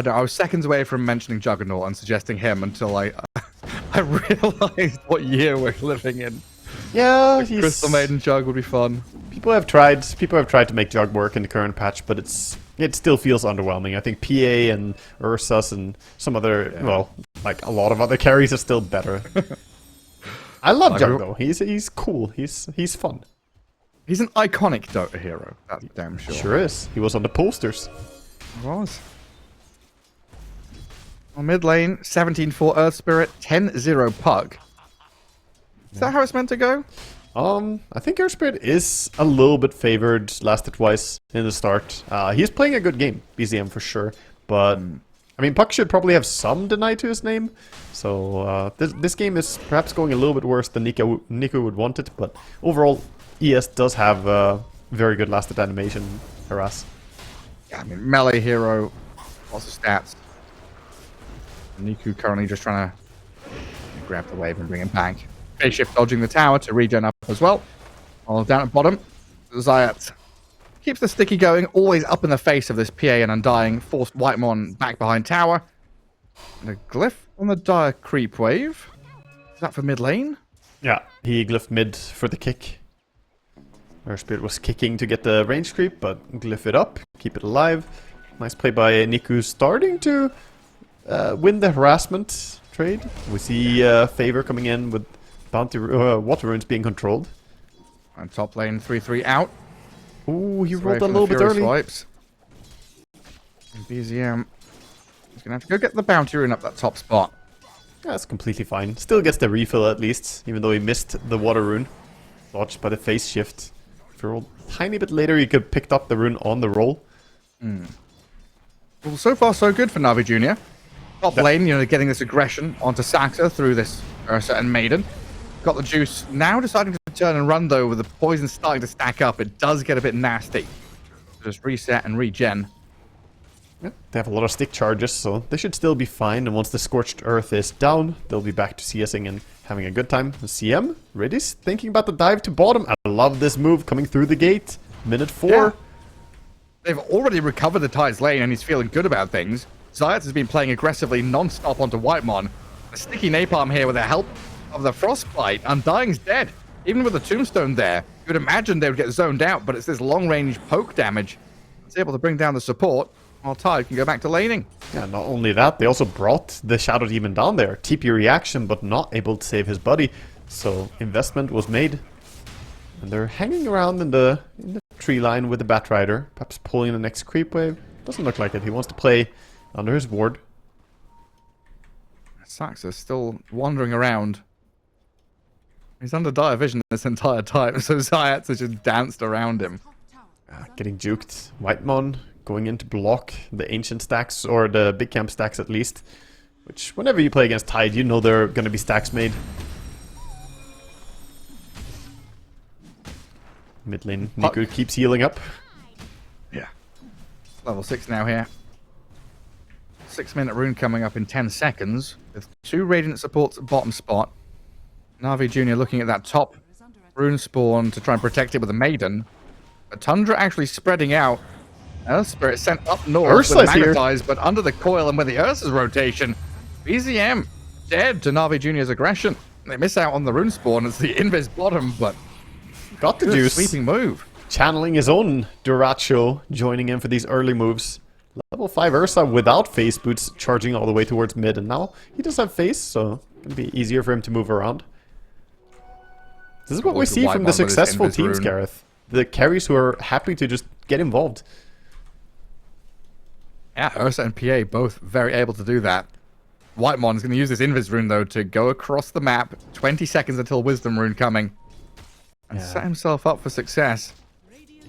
know, I was seconds away from mentioning Juggernaut and suggesting him until I realized what year we're living in. Yeah, Like Crystal Maiden Jug would be fun. People have tried to make Jug work in the current patch, but it still feels underwhelming. I think PA and Ursus and some other, well, like a lot of other carries are still better. I love Jug though. He's cool. He's fun. He's an iconic Dota hero. That's damn sure. Sure is. He was on the posters. He was. On mid lane, 17-4 Earth Spirit, 10-0 Pug. Is that how it's meant to go? I think Earth Spirit is a little bit favored. Lasted twice in the start. He's playing a good game, BZM for sure. But I mean, Puck should probably have some deny to his name. So this game is perhaps going a little bit worse than Nico would want it. But overall, ES does have very good lasted animation. Harass. Yeah, I mean, melee hero, lots of stats. Niku currently just trying to grab the wave and bring him back. Phase shift dodging the tower to regen up as well. All down at bottom, Zayat keeps the sticky going, always up in the face of this PA and Undying. Forced Whitemon back behind tower. And a glyph on the dire creep wave. Is that for mid lane? Yeah, he glyphed mid for the kick. Earth Spirit was kicking to get the range creep, but glyph it up, keep it alive. Nice play by Niku, starting to win the harassment trade. We see Favor coming in with bounty water runes being controlled. And top lane 3-3 out. Ooh, he rolled a little bit early. Swipes. And BZM is going to have to go get the bounty rune up that top spot. That's completely fine. Still gets the refill at least, even though he missed the water rune. Dodged by the phase shift. If he rolled a tiny bit later, he could have picked up the rune on the roll. Well, so far so good for Navi Jr. Top lane, getting this aggression onto Saxa through this Ursa and Maiden. Got the juice. Now deciding to turn and run though, with the poison starting to stack up. It does get a bit nasty. Just reset and regen. Yeah, they have a lot of stick charges, so they should still be fine. And once the Scorched Earth is down, they'll be back to CSing and having a good time. CM, Riddies, thinking about the dive to bottom. I love this move coming through the gate. Minute 4. Yeah. They've already recovered the Tide's lane and he's feeling good about things. Zayat has been playing aggressively non-stop onto Whitemon. A sticky napalm here with the help of the Frostbite. Undying's dead. Even with the tombstone there, you would imagine they would get zoned out, but it's this long-range poke damage that's able to bring down the support, while Tide can go back to laning. Yeah, not only that, they also brought the Shadow Demon down there. TP reaction, but not able to save his buddy. So, investment was made. And they're hanging around in the tree line with the Batrider, perhaps pulling the next creep wave. Doesn't look like it. He wants to play under his ward. Saxa's still wandering around. He's under dire vision this entire time, so Zayat has just danced around him. Getting juked. Whitemon going in to block the ancient stacks, or the big camp stacks at least. Which, whenever you play against Tide, you know there are going to be stacks made. Mid lane, Niku keeps healing up. Yeah. Level 6 now here. 6-minute rune coming up in 10 seconds. With 2 Radiant supports at bottom spot. Navi Jr. looking at that top rune spawn to try and protect it with a Maiden. But Tundra actually spreading out. Earth Spirit sent up north Ursa's with here. Magnetize, but under the coil and with the Ursa's rotation, BZM dead to Navi Jr.'s aggression. They miss out on the rune spawn. It's the invis bottom, but Got the good juice. sweeping move. Channeling his own Duracho, joining in for these early moves. Level 5 Ursa without face boots, charging all the way towards mid, and now he does have face, so it's gonna be easier for him to move around. This is what we see from the successful teams, Gareth. The carries who are happy to just get involved. Yeah, Ursa and PA both very able to do that. Whitemon is going to use this Invis rune, though, to go across the map. 20 seconds until Wisdom rune coming. And set himself up for success.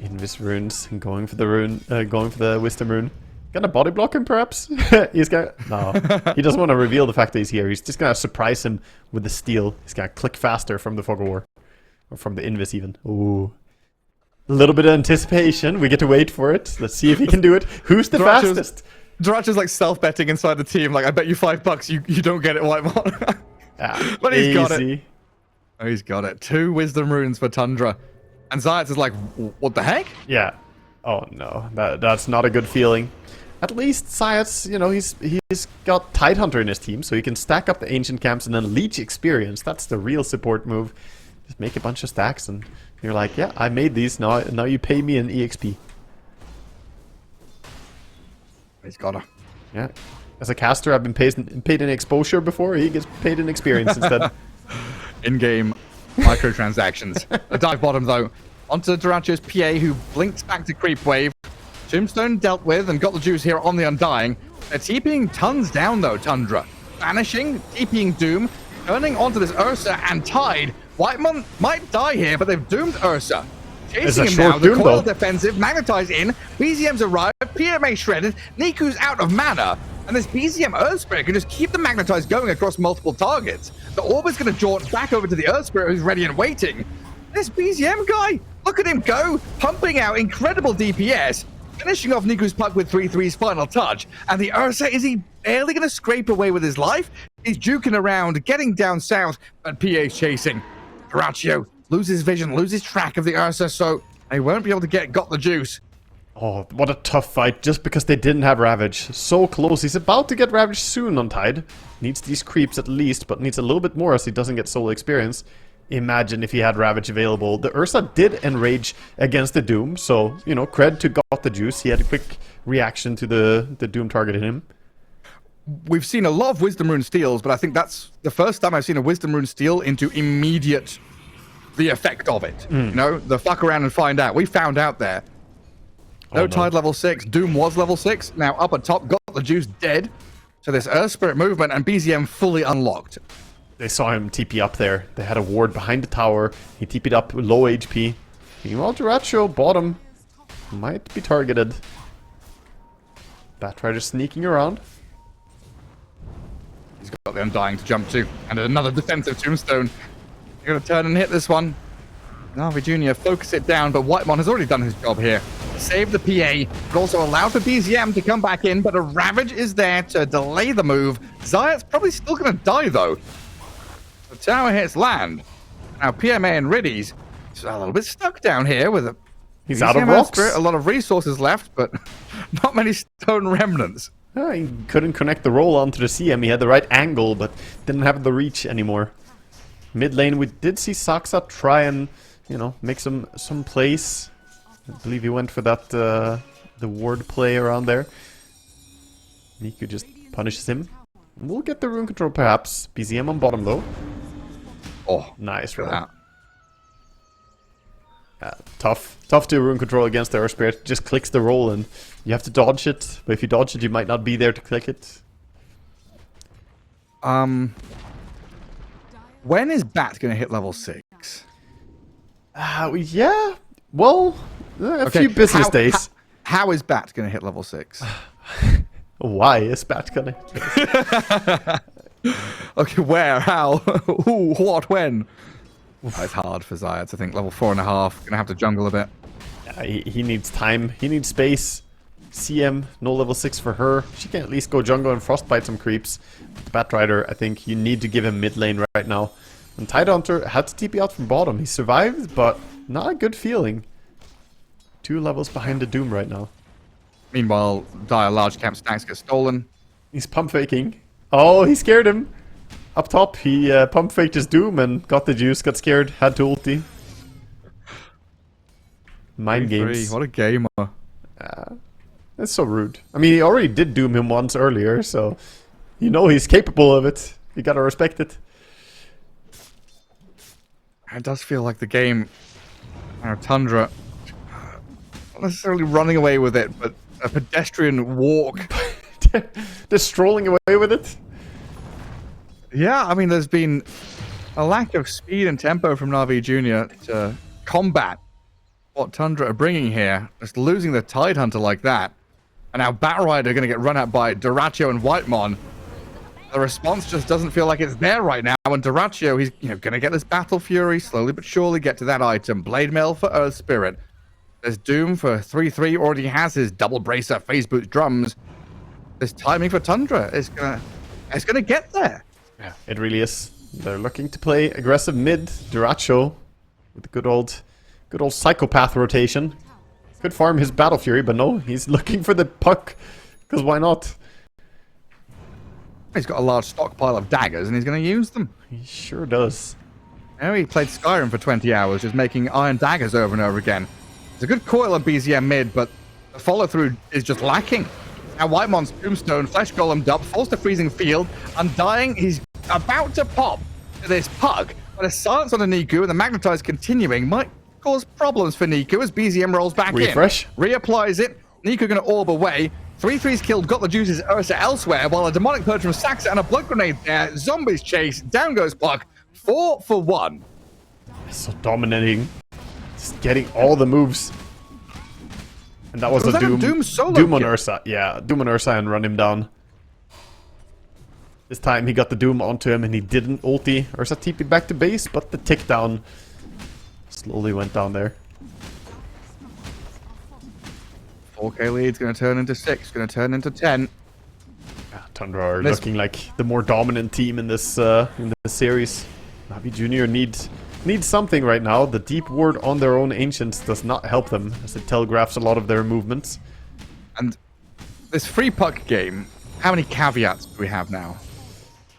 Invis runes, going for the rune, going for the Wisdom rune. Gonna body block him, perhaps? He's gonna... No, he doesn't want to reveal the fact that he's here. He's just gonna surprise him with the steal. He's gonna click faster from the Fog of War. Or from the Invis, even. Ooh. A little bit of anticipation. We get to wait for it. Let's see if he can do it. Who's the fastest? Duracho's like self-betting inside the team. Like, I bet you $5 you don't get it, Whitemon. But he's got it. Oh, he's got it. 2 Wisdom runes for Tundra. And Zayats is like, what the heck? Yeah. Oh, no. That's not a good feeling. At least Zayats, you know, he's got Tidehunter in his team, so he can stack up the Ancient Camps and then leech experience. That's the real support move. Just make a bunch of stacks and you're like, yeah, I made these, now you pay me an EXP. He's got her. Yeah. As a caster, I've been paid in exposure before. He gets paid in experience instead. In-game microtransactions. A dive bottom, though. Onto Duracho's PA, who blinks back to Creep Wave. Tombstone dealt with and got the juice here on the Undying. They're TPing tons down, though, Tundra. Vanishing, TPing Doom, turning onto this Ursa and Tide. Whitemon might die here, but they've doomed Ursa. Chasing him now, the coil defensive, Magnetize in, BZM's arrived, PMA shredded, Niku's out of mana, and this BZM Earth Spirit can just keep the Magnetize going across multiple targets. The Orb is going to jaunt back over to the Earth Spirit who's ready and waiting. This BZM guy, look at him go, pumping out incredible DPS, finishing off Niku's puck with 3-3's final touch, and the Ursa, is he barely going to scrape away with his life? He's juking around, getting down south, but PA's chasing. Duracho loses vision, loses track of the Ursa, so they won't be able to got the juice. Oh, what a tough fight, just because they didn't have Ravage. So close. He's about to get Ravage soon on Tide. Needs these creeps at least, but needs a little bit more as he doesn't get solo experience. Imagine if he had Ravage available. The Ursa did enrage against the Doom, so, you know, cred to got the juice. He had a quick reaction to the Doom targeting him. We've seen a lot of Wisdom Rune steals, but I think that's the first time I've seen a Wisdom Rune steal into immediate the effect of it. You know, the fuck around and find out. We found out there. No Tide level 6. Doom was level 6. Now up at top, got the juice dead. So this Earth Spirit movement and BZM fully unlocked. They saw him TP up there. They had a ward behind the tower. He TP'd up with low HP. Meanwhile, Duracho, bottom, might be targeted. Batrider sneaking around. He's got the Undying to jump to. And another defensive tombstone. They're going to turn and hit this one. Navi Jr. focus it down, but Whitemon has already done his job here. Save the PA, but also allow for BZM to come back in, but a Ravage is there to delay the move. Zayat's probably still going to die, though. The tower hits land. Now PMA and Riddy's a little bit stuck down here with a... He's out of rocks. A lot of resources left, but not many stone remnants. He couldn't connect the roll onto the CM. He had the right angle, but didn't have the reach anymore. Mid lane, we did see Saksa try and, you know, make some plays. I believe he went for that, the ward play around there. Niku just punishes him. We'll get the rune control perhaps. BZM on bottom though. Oh, nice roll. Tough to rune control against the Earth Spirit. Just clicks the roll and you have to dodge it. But if you dodge it, you might not be there to click it. When is Bat going to hit level 6? Yeah. Well, a few business days. How is Bat going to hit level 6? Why is Bat going to? Okay, where? How? Who? What? When? It's hard for Zayats. I think level 4.5. Gonna have to jungle a bit. He needs time. He needs space. CM, no level 6 for her. She can at least go jungle and frostbite some creeps. But Batrider, I think you need to give him mid lane right now. And Tidehunter had to TP out from bottom. He survived, but not a good feeling. 2 levels behind the Doom right now. Meanwhile, Dire large camp stacks get stolen. He's pump faking. Oh, he scared him. Up top, he pump faked his Doom and got the juice, got scared, had to ulti. Mind 3-3. games. What a gamer. That's so rude. I mean, he already did Doom him once earlier, so you know he's capable of it. You gotta respect it. It does feel like the game, Tundra, not necessarily running away with it, but a pedestrian walk. Just strolling away with it. Yeah, I mean, there's been a lack of speed and tempo from NAVI Jr. to combat what Tundra are bringing here. Just losing the Tide Hunter like that. And now Batrider are going to get run out by Dyrachyo and Whitemon. The response just doesn't feel like it's there right now. And Dyrachyo, he's going to get this Battle Fury, slowly but surely get to that item. Blade Mail for Earth Spirit. There's Doom for 3-3, already has his double bracer, phase boot drums. This timing for Tundra is gonna get there. Yeah, it really is. They're looking to play aggressive mid. Dyrachyo with the good old psychopath rotation. Could farm his Battle Fury, but no, he's looking for the puck. Because why not? He's got a large stockpile of daggers, and he's going to use them. He sure does. Now he played Skyrim for 20 hours, just making iron daggers over and over again. It's a good coil on BZM mid, but the follow-through is just lacking. Now Whitemon's Tombstone, Flesh Golem up, falls to Freezing Field, Undying, he's about to pop to this puck, but a silence on the Niku and the Magnetize continuing might cause problems for Niku as BZM rolls back Refresh. in. Reapplies it, Niku gonna orb away, 3-3's killed, got the juices Ursa elsewhere, while a Demonic Purge from Saxa and a Blood Grenade there, Zombies chase, down goes Puck, 4 for 1. So dominating. Just getting all the moves. And that was a Doom solo Doom on kill? Ursa. Yeah, Doom on Ursa and run him down. This time he got the Doom onto him and he didn't ulti. Ursa TP'd back to base, but the tick down slowly went down there. 4K lead's going to turn into 6, going to turn into 10. Yeah, Tundra are looking like the more dominant team in this series. NAVI Jr. needs something right now. The deep ward on their own Ancients does not help them, as it telegraphs a lot of their movements. And this free puck game, how many caveats do we have now?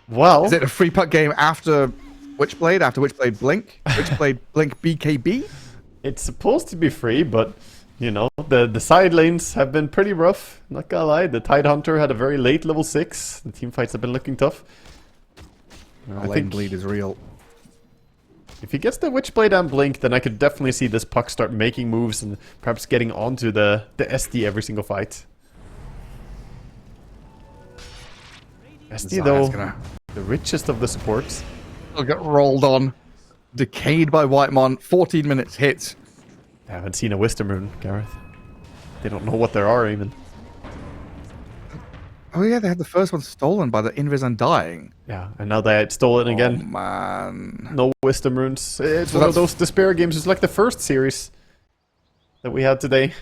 Well, Is it a free puck game after Witchblade, after Witchblade Blink? Witchblade Blink BKB? it's supposed to be free, but you know, the side lanes have been pretty rough. Not gonna lie, the Tide Hunter had a very late level 6. The team fights have been looking tough. Lane bleed is real. If he gets the Witchblade and Blink, then I could definitely see this puck start making moves and perhaps getting onto the SD every single fight. SD though, the richest of the supports. He'll get rolled on. Decayed by Whitemon. 14 minutes hits. I haven't seen a Wisdom Rune, Gareth. They don't know what there are even. Oh yeah, they had the first one stolen by the Invis Undying. Yeah, and now they stole it again. Oh man. No Wisdom Runes. It's one of those despair games. It's like the first series that we had today.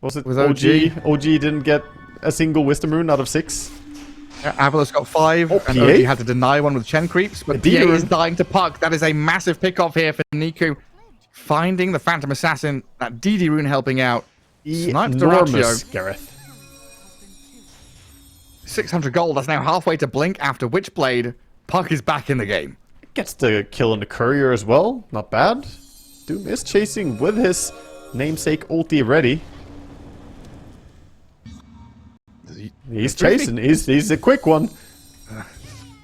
Was it With OG? OG didn't get a single Wisdom Rune out of 6. Yeah, Avalos got 5, Oh, and PA? OG had to deny one with Chen creeps, but PA Rune. is dying to puck. That is a massive pick-off here for Niku. Finding the Phantom Assassin, that DD rune helping out. Sniped Enormous, Dyrachyo. Gareth. 600 gold, that's now halfway to Blink after Witchblade. Puck is back in the game. Gets the kill on the courier as well. Not bad. Doom is chasing with his namesake ulti ready. He's chasing. He's a quick one.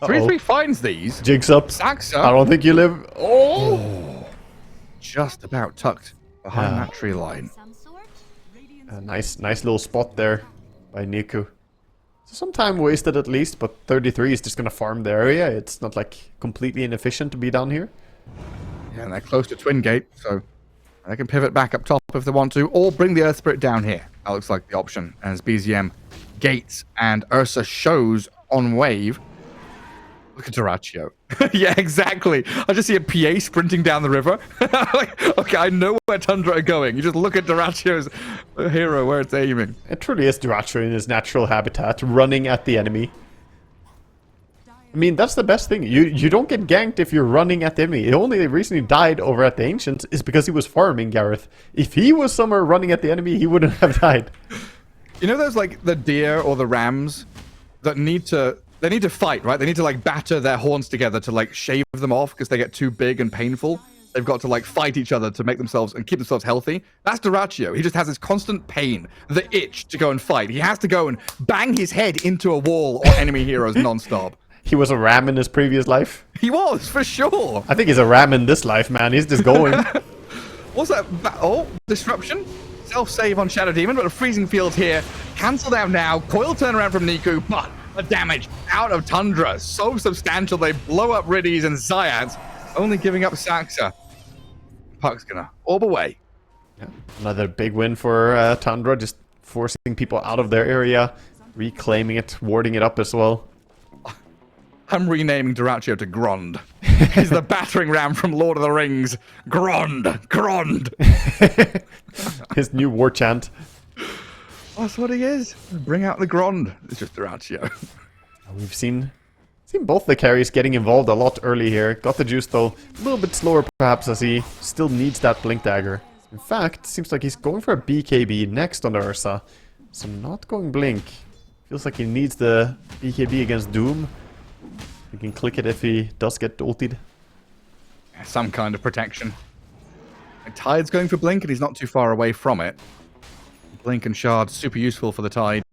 3-3 finds these. Jigs up. Saxa. I don't think you live. Oh! Just about tucked behind Yeah. that tree line. A nice little spot there by Niku. So some time wasted at least, but 33 is just gonna farm the area. It's not like completely inefficient to be down here. Yeah, and they're close to Twin Gate, so they can pivot back up top if they want to, or bring the Earth Spirit down here. That looks like the option as BZM gates and Ursa shows on wave. Look at Dyrachyo. Yeah, exactly. I just see a PA sprinting down the river. Like, okay, I know where Tundra are going. You just look at Dyrachyo's hero where it's aiming. It truly is Dyrachyo in his natural habitat, running at the enemy. I mean, that's the best thing. You don't get ganked if you're running at the enemy. The only reason he died over at the Ancients is because he was farming, Gareth. If he was somewhere running at the enemy, he wouldn't have died. You know those like the deer or the rams that need to fight, right? They need to like batter their horns together to like shave them off because they get too big and painful. They've got to like fight each other to make themselves and keep themselves healthy. That's Dyrachyo. He just has this constant pain, the itch to go and fight. He has to go and bang his head into a wall or enemy heroes non-stop. He was a ram in his previous life. He was, for sure. I think he's a ram in this life, man. He's just going. What's that? Oh, disruption. Self-save on Shadow Demon, but a freezing field here. Cancelled out now. Coil turnaround from Niku, but the damage out of Tundra so substantial they blow up Riddies and Zayats, only giving up Saxa. Puck's gonna orb away. Yeah. Another big win for Tundra, just forcing people out of their area, reclaiming it, warding it up as well. I'm renaming Dyrachyo to Grond. He's the battering ram from Lord of the Rings. Grond! Grond! His new war chant. That's what he is. Bring out the Grond. It's just Dyrachyo. We've seen both the carries getting involved a lot early here. Got the juice though, a little bit slower perhaps as he still needs that Blink Dagger. In fact, seems like he's going for a BKB next on the Ursa. So not going Blink. Feels like he needs the BKB against Doom. He can click it if he does get ulted. Some kind of protection. Tide's going for Blink and he's not too far away from it. Blink and Shard, super useful for the Tide.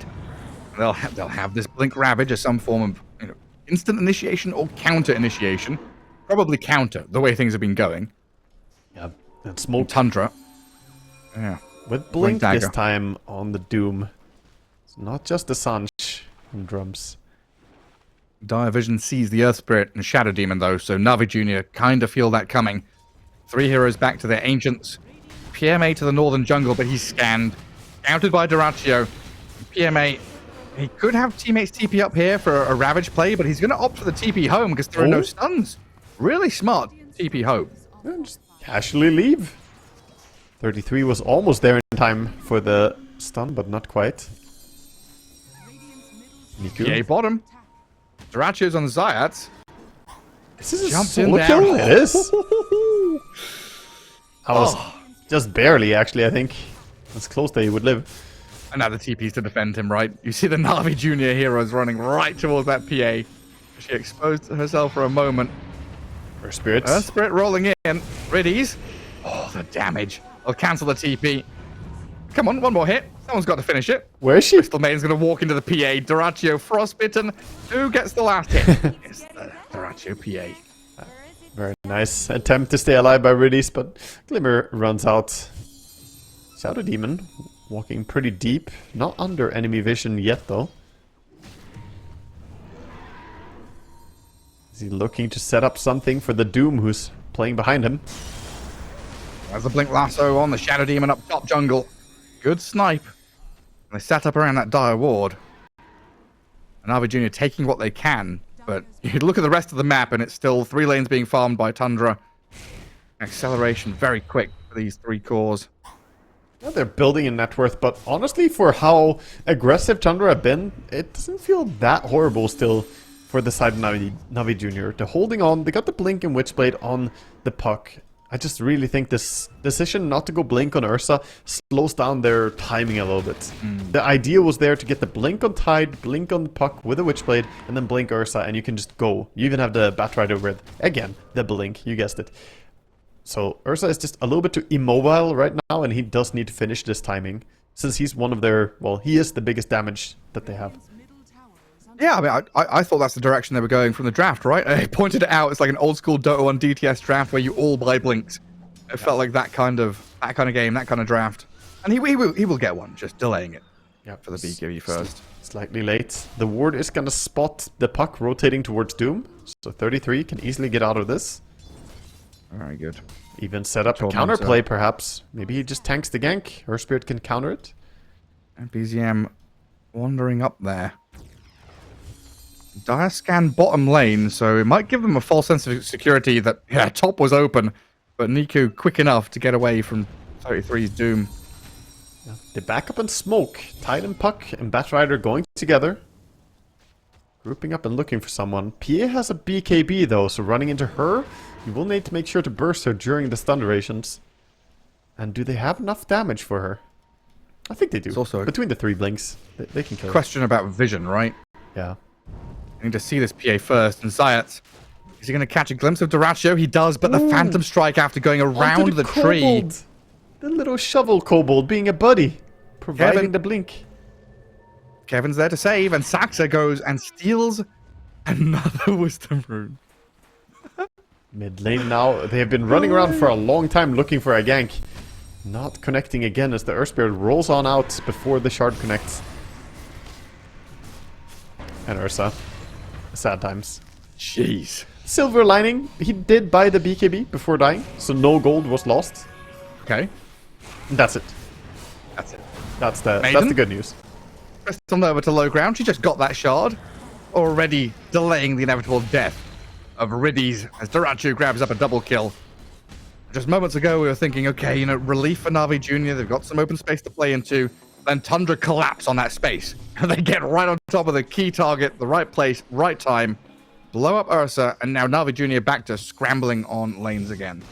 They'll have this Blink Ravage as some form of instant initiation or counter initiation. Probably counter, the way things have been going. Yeah, and Smoke Tundra. Yeah. with Blink this time on the Doom. It's not just the Sanch and drums. Dire Vision sees the Earth Spirit and Shadow Demon though, so Navi Jr. kind of feel that coming. 3 heroes back to their Ancients. PMA to the Northern Jungle, but he's scanned. Countered by Dyrachyo. PMA, he could have teammates TP up here for a Ravage play, but he's going to opt for the TP home because there are no stuns. Really smart TP home. Yeah, just casually leave. 33 was almost there in time for the stun, but not quite. Niku. PA bottom. Dyrachyo's on the Zayats. This is a Jumped in solo there. kill? It is. I was just barely, actually, I think. As close that he would live. And now the TP's to defend him, right? You see the Navi Junior heroes running right towards that PA. She exposed herself for a moment. Earth Spirits. Earth Spirit rolling in. Riddies. Oh, the damage. I'll cancel the TP. Come on, one more hit. Someone's got to finish it. Where is she? Crystal Maiden's going to walk into the PA. Dyrachyo frostbitten. Who gets the last hit? It's the Dyrachyo PA. Very nice attempt to stay alive by Riddies, but Glimmer runs out. Shadow Demon walking pretty deep. Not under enemy vision yet, though. Is he looking to set up something for the Doom who's playing behind him? There's the Blink Lasso on the Shadow Demon up top jungle. Good snipe. And they sat up around that dire ward. And Navi Jr. taking what they can. But you look at the rest of the map and it's still 3 lanes being farmed by Tundra. Acceleration very quick for these 3 cores. Yeah, they're building a net worth, but honestly, for how aggressive Tundra have been, it doesn't feel that horrible still for the side of Navi Jr. They're holding on. They got the Blink and Witchblade on the Puck. I just really think this decision not to go Blink on Ursa slows down their timing a little bit. The idea was there to get the Blink on Tide, Blink on the Puck with a Witchblade, and then Blink Ursa, and you can just go. You even have the Batrider with, again, the Blink. You guessed it. So Ursa is just a little bit too immobile right now, and he does need to finish this timing. Since he's one of their, well, he is the biggest damage that they have. Yeah, I mean, I thought that's the direction they were going from the draft, right? I pointed it out. It's like an old school Dota 1 DTS draft where you all buy Blinks. It felt like that kind of game, that kind of draft. And he will get one, just delaying it. Yep. For the BKB first. Slightly late. The ward is going to spot the Puck rotating towards Doom. So 33 can easily get out of this. Very good. Even set up a counterplay, perhaps. Maybe he just tanks the gank. Her Spirit can counter it. And BZM wandering up there. Dire scan bottom lane, so it might give them a false sense of security that, yeah, top was open, but Niku quick enough to get away from 33's Doom. Yeah. They back up and smoke. Tide and Puck and Batrider going together. Grouping up and looking for someone. PA has a BKB though, so running into her, you will need to make sure to burst her during the stun durations. And do they have enough damage for her? I think they do. It's also between the 3 blinks, they can kill it. question about vision, right? Yeah. I need to see this PA first. And Zayat, is he going to catch a glimpse of Dyrachyo? He does, but the Phantom Strike after going around the tree. Kobold. The little shovel kobold being a buddy. Providing Kevin. the blink. Kevin's there to save, and Saxa goes and steals another Wisdom Rune. Mid lane now. They have been running around for a long time looking for a gank. Not connecting again as the Earth Spirit rolls on out before the shard connects. And Ursa. Sad times. Jeez. Silver lining. He did buy the BKB before dying, so no gold was lost. Okay. And that's it. That's it. That's the good news. Pressed on over to low ground. She just got that shard. Already delaying the inevitable death of Riddies as Dyrachyo grabs up a double kill. Just moments ago, we were thinking, okay, you know, relief for NAVI Jr. They've got some open space to play into. Then Tundra collapse on that space. And they get right on top of the key target, the right place, right time. Blow up Ursa, and now NAVI Jr. back to scrambling on lanes again.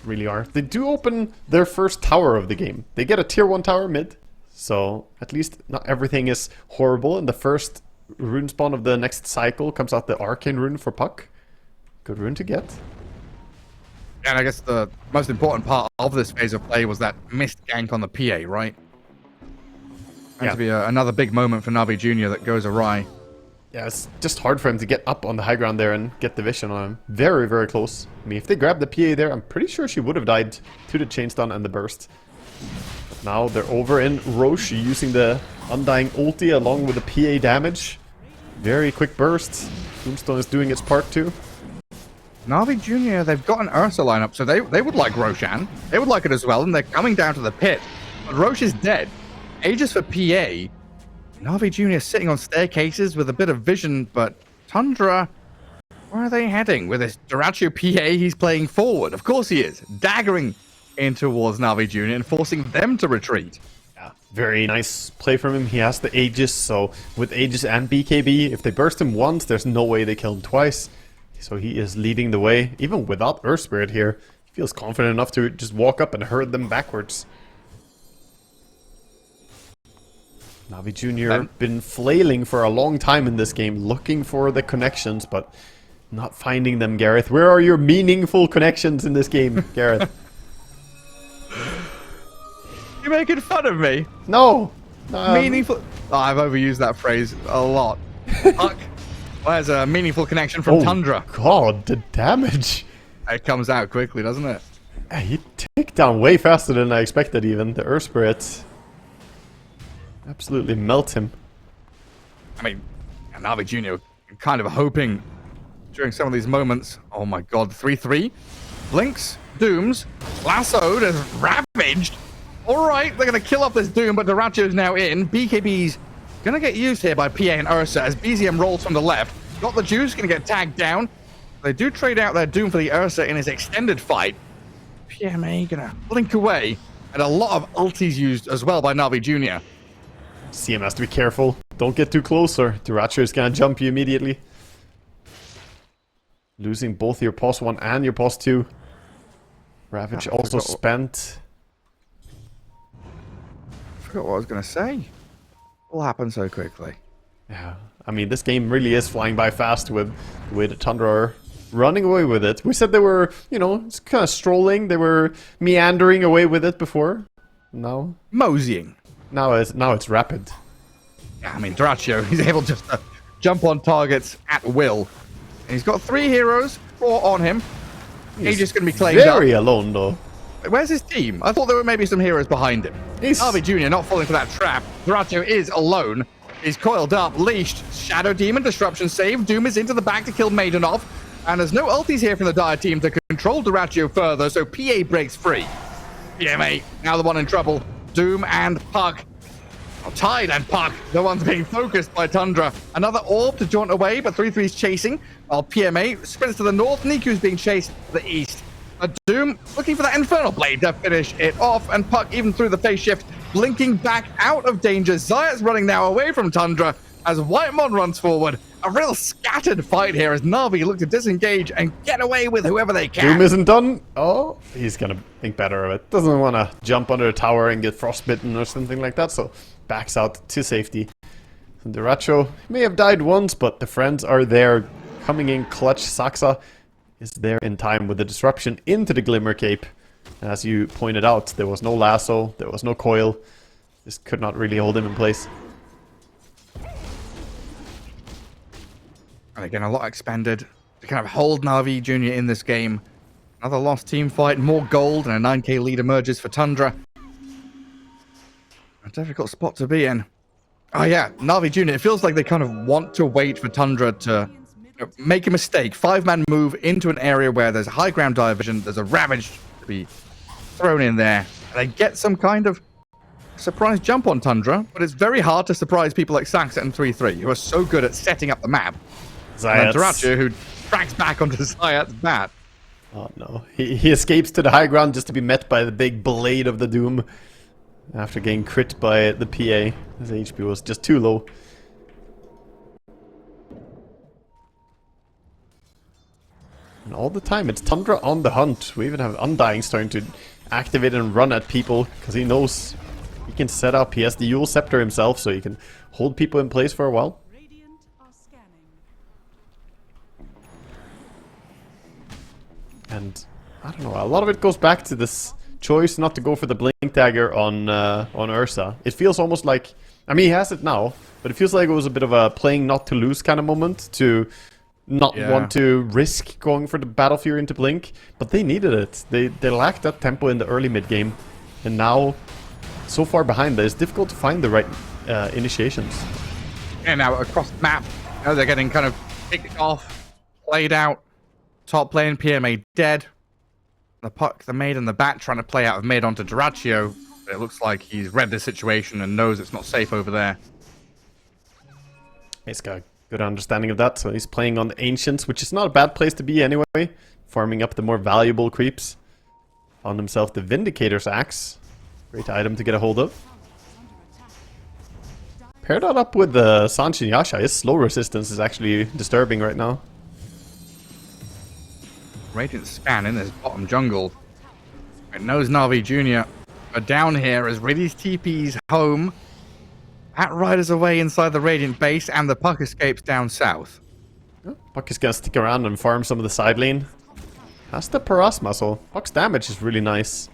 Really are. They do open their first tower of the game. They get a tier 1 tower mid. So at least not everything is horrible. And the first rune spawn of the next cycle comes out the Arcane rune for Puck. Good rune to get. And I guess the most important part of this phase of play was that missed gank on the PA, right? Going to be another big moment for NAVI Jr. that goes awry. Yeah, it's just hard for him to get up on the high ground there and get the vision on him. Very, very close. I mean, if they grabbed the PA there, I'm pretty sure she would have died to the chain stun and the burst. But now they're over in Roche using the Undying ulti along with the PA damage. Very quick burst. Tombstone is doing its part too. NAVI Jr., they've got an Ursa lineup, so they would like Roshan. They would like it as well, and they're coming down to the pit. But Roche is dead. Aegis for PA. NAVI Jr. sitting on staircases with a bit of vision, but Tundra, where are they heading? With this Dyrachyo PA, he's playing forward. Of course he is. Daggering in towards NAVI Jr. and forcing them to retreat. Yeah, very nice play from him. He has the Aegis, so with Aegis and BKB, if they burst him once, there's no way they kill him twice. So he is leading the way, even without Earth Spirit here. He feels confident enough to just walk up and herd them backwards. NAVI Jr. been flailing for a long time in this game, looking for the connections, but not finding them, Gareth. Where are your meaningful connections in this game, Gareth? You're making fun of me? No! Meaningful... Oh, I've overused that phrase a lot. Fuck. Where's a meaningful connection from Tundra? God, the damage! It comes out quickly, doesn't it? He ticked down way faster than I expected even. The Earth Spirit absolutely melt him. I mean, NAVI Jr. kind of hoping during some of these moments. Oh my god, 3-3. Blinks, Dooms, lassoed, and ravaged. Alright, they're going to kill off this Doom, but Dyrachyo's now in. BKB's going to get used here by PA and Ursa as BZM rolls from the left. Got the juice, going to get tagged down. They do trade out their Doom for the Ursa in his extended fight. PMA going to blink away. And a lot of ultis used as well by NAVI Jr. CM has to be careful. Don't get too close or Dyrachyo is going to jump you immediately. Losing both your pos 1 and your pos 2. Ravage also spent. I forgot what I was going to say. All happened so quickly. Yeah, I mean, this game really is flying by fast with the way the Tundra are running away with it. We said they were, you know, kind of strolling. They were meandering away with it before. Now, moseying. Now it's rapid. Yeah, I mean, Dyrachyo, he's able just to jump on targets at will. And he's got 3 heroes, 4 on him. He's just going to be claimed very alone, though. Where's his team? I thought there were maybe some heroes behind him. NAVI Jr. not falling for that trap. Dyrachyo is alone. He's coiled up, leashed. Shadow Demon, Disruption save. Doom is into the back to kill Maiden off. And there's no ultis here from the Dire team to control Dyrachyo further, so PA breaks free. PMA, now the one in trouble. Doom and Puck. Oh, Tide and Puck, the ones being focused by Tundra. Another orb to jaunt away, but 3-3's chasing. While PMA sprints to the north, Niku's being chased to the east. A Doom looking for that Infernal Blade to finish it off, and Puck even through the phase shift, blinking back out of danger. Zayat's running now away from Tundra as Whitemon runs forward. a real scattered fight here as NAVI look to disengage and get away with whoever they can. Doom isn't done. Oh, he's gonna think better of it. Doesn't want to jump under a tower and get frostbitten or something like that, so backs out to safety. Duracho may have died once, but the friends are there, coming in clutch. Saxa is there in time with the disruption into the Glimmer Cape. As you pointed out, there was no lasso, there was no coil. This could not really hold him in place. And again, a lot expended to kind of hold NAVI Jr. in this game. Another lost team fight, more gold, and a 9k lead emerges for Tundra. A difficult spot to be in. Oh yeah, NAVI Jr., it feels like they kind of want to wait for Tundra to make a mistake. 5-man move into an area where there's a high ground division, there's a Ravage to be thrown in there. And they get some kind of surprise jump on Tundra, but it's very hard to surprise people like Saxa and 3-3, who are so good at setting up the map. And Duracho, who tracks back onto Zayat's bat. Oh no, he escapes to the high ground just to be met by the big blade of the Doom. After getting crit by the PA, his HP was just too low. And all the time, it's Tundra on the hunt. We even have Undying starting to activate and run at people, because he knows he can set up. He has the Yule Scepter himself, so he can hold people in place for a while. And I don't know, a lot of it goes back to this choice not to go for the blink dagger on Ursa. It feels almost like, I mean, he has it now, but it feels like it was a bit of a playing not to lose kind of moment to not want to risk going for the Battle Fury into blink, but they needed it. They lacked that tempo in the early mid game, and now so far behind that it's difficult to find the right initiations. And now across the map, you know, they're getting kind of picked off, played out. Top lane, PMA dead. The puck, the maid, and the bat trying to play out of mid onto Duracho. It looks like he's read the situation and knows it's not safe over there. He's got a good understanding of that, so he's playing on the Ancients, which is not a bad place to be anyway. Farming up the more valuable creeps. Found himself the Vindicator's Axe. Great item to get a hold of. Pair that up with the Sanshin Yasha. His slow resistance is actually disturbing right now. Radiant scan in this bottom jungle. It knows NAVI Jr. are down here as Riddy's TP's home. At Riders away inside the Radiant base, and the puck escapes down south. Oh, Puck is gonna stick around and farm some of the side lane. That's the Paras muscle. Puck's damage is really nice.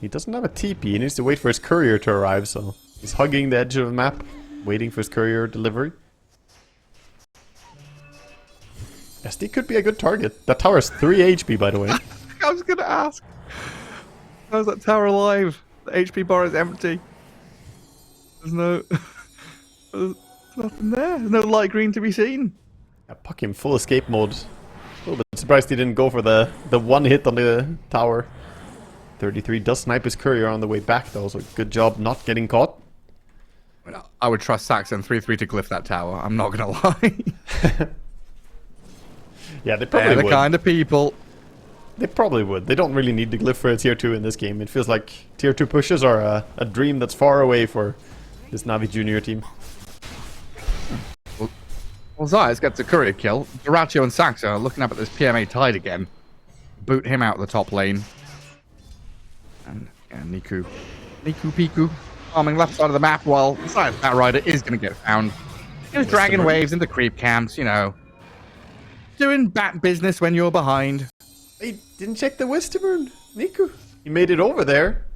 He doesn't have a TP, he needs to wait for his courier to arrive, so he's hugging the edge of the map, waiting for his courier delivery. SD could be a good target. That tower is 3 HP, by the way. I was gonna ask. How's that tower alive? The HP bar is empty. There's no... There's nothing there. There's no light green to be seen. Yeah, Puck in full escape mode. A little bit surprised he didn't go for the one hit on the tower. 33 does snipe his courier on the way back, though, so good job not getting caught. I would trust Sax and 3-3 to glyph that tower. I'm not gonna lie. Yeah, they probably They're would. the kind of people. They probably would. They don't really need the glyph for a tier 2 in this game. It feels like tier 2 pushes are a dream that's far away for this NAVI Junior team. Well, Zayas gets a courier kill. Duracho and Saxa are looking up at this PMA tide again. Boot him out the top lane. And yeah, Niku Piku farming left side of the map while Zayas Bat Rider is going to get found. He was dragging waves into creep camps, you know. Doing bat business when you're behind. He didn't check the Wisdom Rune. Niku. He made it over there.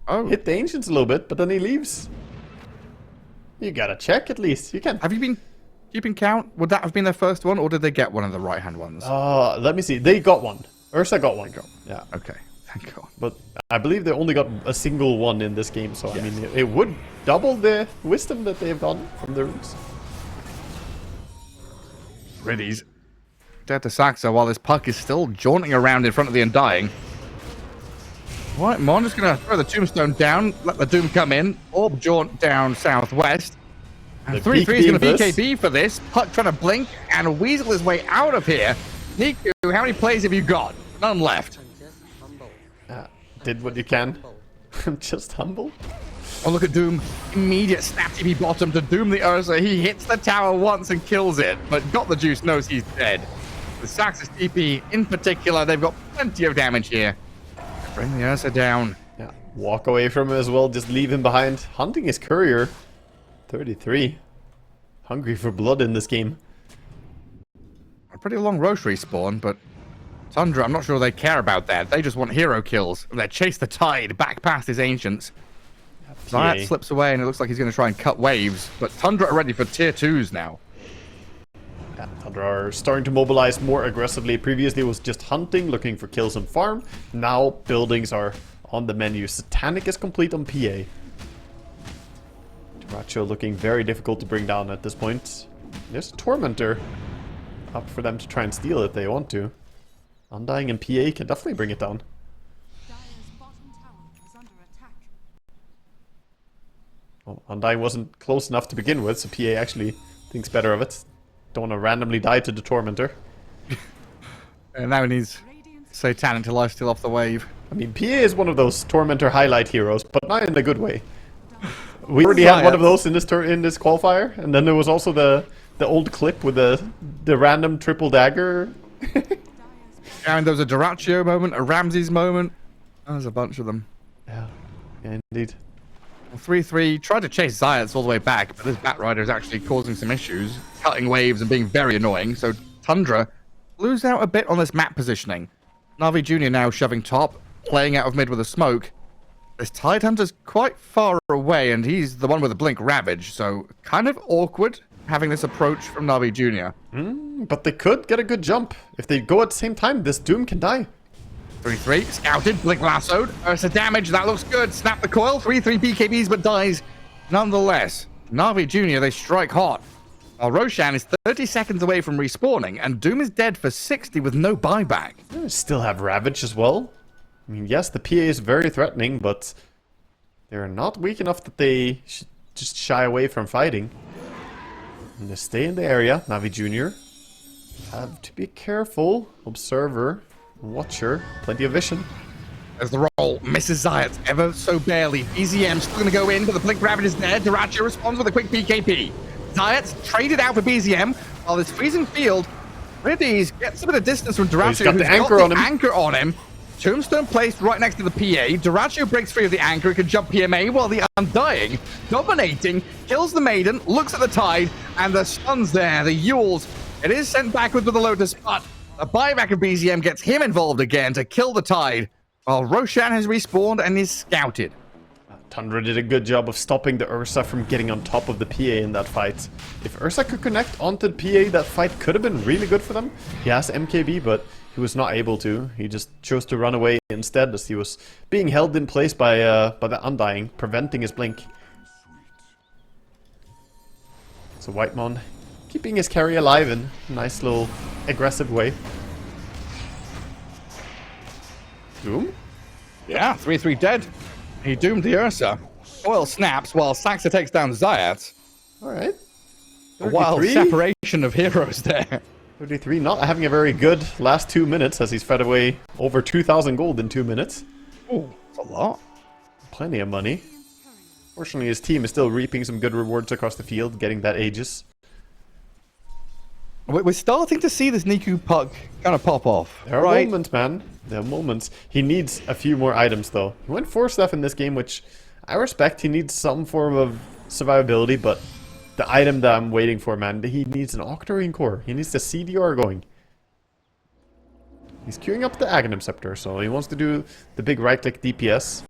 Oh. Hit the Ancients a little bit, but then he leaves. You gotta check at least. You can. Have you been keeping count? Would that have been their first one, or did they get one of the right-hand ones? Let me see. They got one. Ursa got one. Yeah. Okay. Thank God. But I believe they only got a single one in this game, so yes. I mean, it would double the wisdom that they've gotten from the runes. Riddies. Dead to Saxa while this puck is still jaunting around in front of the Undying. Right, Mon just going to throw the tombstone down, let the Doom come in, orb jaunt down southwest. And 3-3 is going to BKB for this. Puck trying to blink and weasel his way out of here. Niku, how many plays have you got? None left. Did what you can. I'm just humble. Oh, look at Doom. Immediate snap TP bottom to Doom the Ursa. He hits the tower once and kills it, but got the juice, knows he's dead. The Sax's TP in particular, they've got plenty of damage here. Bring the Ursa down. Yeah, walk away from him as well, just leave him behind. Hunting his courier. 33. Hungry for blood in this game. A pretty long rotary spawn, but Tundra, I'm not sure they care about that. They just want hero kills. They chase the tide back past his ancients. Zayat slips away, and it looks like he's going to try and cut waves. But Tundra are ready for tier 2s now. Yeah, Tundra are starting to mobilize more aggressively. Previously it was just hunting, looking for kills and farm. Now buildings are on the menu. Satanic is complete on PA. Duracho looking very difficult to bring down at this point. There's a Tormentor up for them to try and steal if they want to. Undying and PA can definitely bring it down. Well, Undying wasn't close enough to begin with, so PA actually thinks better of it. Don't want to randomly die to the Tormentor. And now he needs Satanic to lifesteal off the wave. I mean, PA is one of those Tormentor highlight heroes, but not in a good way. We already had one of those in this qualifier, and then there was also the old clip with the random triple dagger. And there was a Duracho moment, a Ramses moment. There's a bunch of them. Yeah, indeed. 3-3 tried to chase Zayats all the way back, but this Batrider is actually causing some issues, cutting waves and being very annoying. So Tundra lose out a bit on this map positioning. NAVI Jr. now shoving top, playing out of mid with a smoke. This Tide Hunter's quite far away, and he's the one with the Blink Ravage, so kind of awkward having this approach from NAVI Jr. But they could get a good jump. If they go at the same time, this Doom can die. 3-3, scouted, Blink lassoed, Ursa damage, that looks good, snap the coil, 3-3 BKBs but dies. Nonetheless, NAVI Jr., they strike hot. While Roshan is 30 seconds away from respawning, and Doom is dead for 60 with no buyback. They still have Ravage as well. I mean, yes, the PA is very threatening, but they're not weak enough that they should just shy away from fighting. And they stay in the area, NAVI Jr. Have to be careful. Observer. Watcher, plenty of vision. As the roll misses Zayat ever so barely. BZM still going to go in, but the Blink Rabbit is there. Duracho responds with a quick BKP. Zayat's traded out for BZM, while this freezing field, Riddies gets a bit of distance from Duracho, he's got the anchor on him. Tombstone placed right next to the PA. Duracho breaks free of the anchor, he can jump PMA, while the Undying, dominating, kills the Maiden, looks at the Tide, and the Sun's there, the Yules. It is sent backwards with the Lotus, but a buyback of BZM gets him involved again to kill the Tide, while Roshan has respawned and is scouted. Tundra did a good job of stopping the Ursa from getting on top of the PA in that fight. If Ursa could connect onto the PA, that fight could have been really good for them. He has MKB, but he was not able to. He just chose to run away instead, as he was being held in place by the Undying, preventing his blink. So Whitemon keeping his carry alive in a nice little aggressive way. Doom? Yeah, 3-3 dead. He doomed the Ursa. Oil snaps while Saxa takes down Zayat. Alright. A wild separation of heroes there. 33 not having a very good last 2 minutes, as he's fed away over 2,000 gold in 2 minutes. Oh, that's a lot. Plenty of money. Fortunately, his team is still reaping some good rewards across the field, getting that Aegis. We're starting to see this Niku puck kind of pop off. There are moments, man. There are moments. He needs a few more items, though. He went 4 stuff in this game, which I respect. He needs some form of survivability, but the item that I'm waiting for, man, he needs an Octarine Core. He needs the CDR going. He's queuing up the Aghanim Scepter, so he wants to do the big right-click DPS.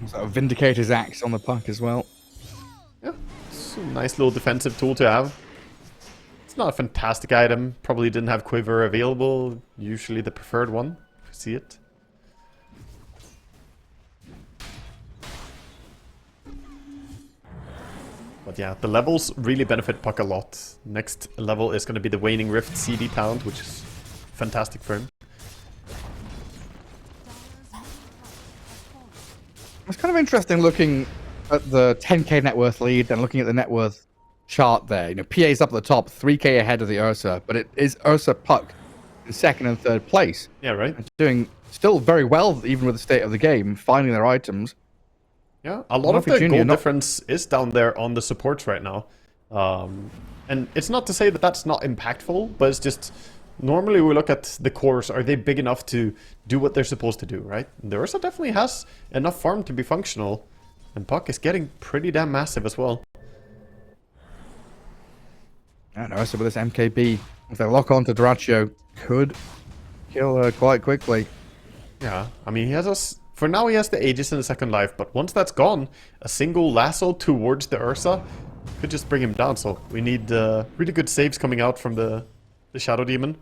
So Vindicator's Axe on the puck as well. Yeah, it's a nice little defensive tool to have. It's not a fantastic item. Probably didn't have Quiver available. Usually the preferred one, if you see it. But yeah, the levels really benefit Puck a lot. Next level is going to be the Waning Rift CD talent, which is fantastic for him. It's kind of interesting looking at the 10k net worth lead and looking at the net worth chart there. You know, PA's up at the top, 3k ahead of the Ursa, but it is Ursa Puck in second and third place. Yeah, right. And doing still very well, even with the state of the game, finding their items. Yeah, a lot of the goal difference is down there on the supports right now. And it's not to say that that's not impactful, but it's just... Normally we look at the cores, are they big enough to do what they're supposed to do, right? The Ursa definitely has enough farm to be functional. And Puck is getting pretty damn massive as well. And Ursa with this MKB, if they lock on to Dyrachyo, could kill her quite quickly. Yeah, I mean, he has us... For now he has the Aegis in the second life, but once that's gone, a single lasso towards the Ursa could just bring him down. So we need really good saves coming out from the Shadow Demon.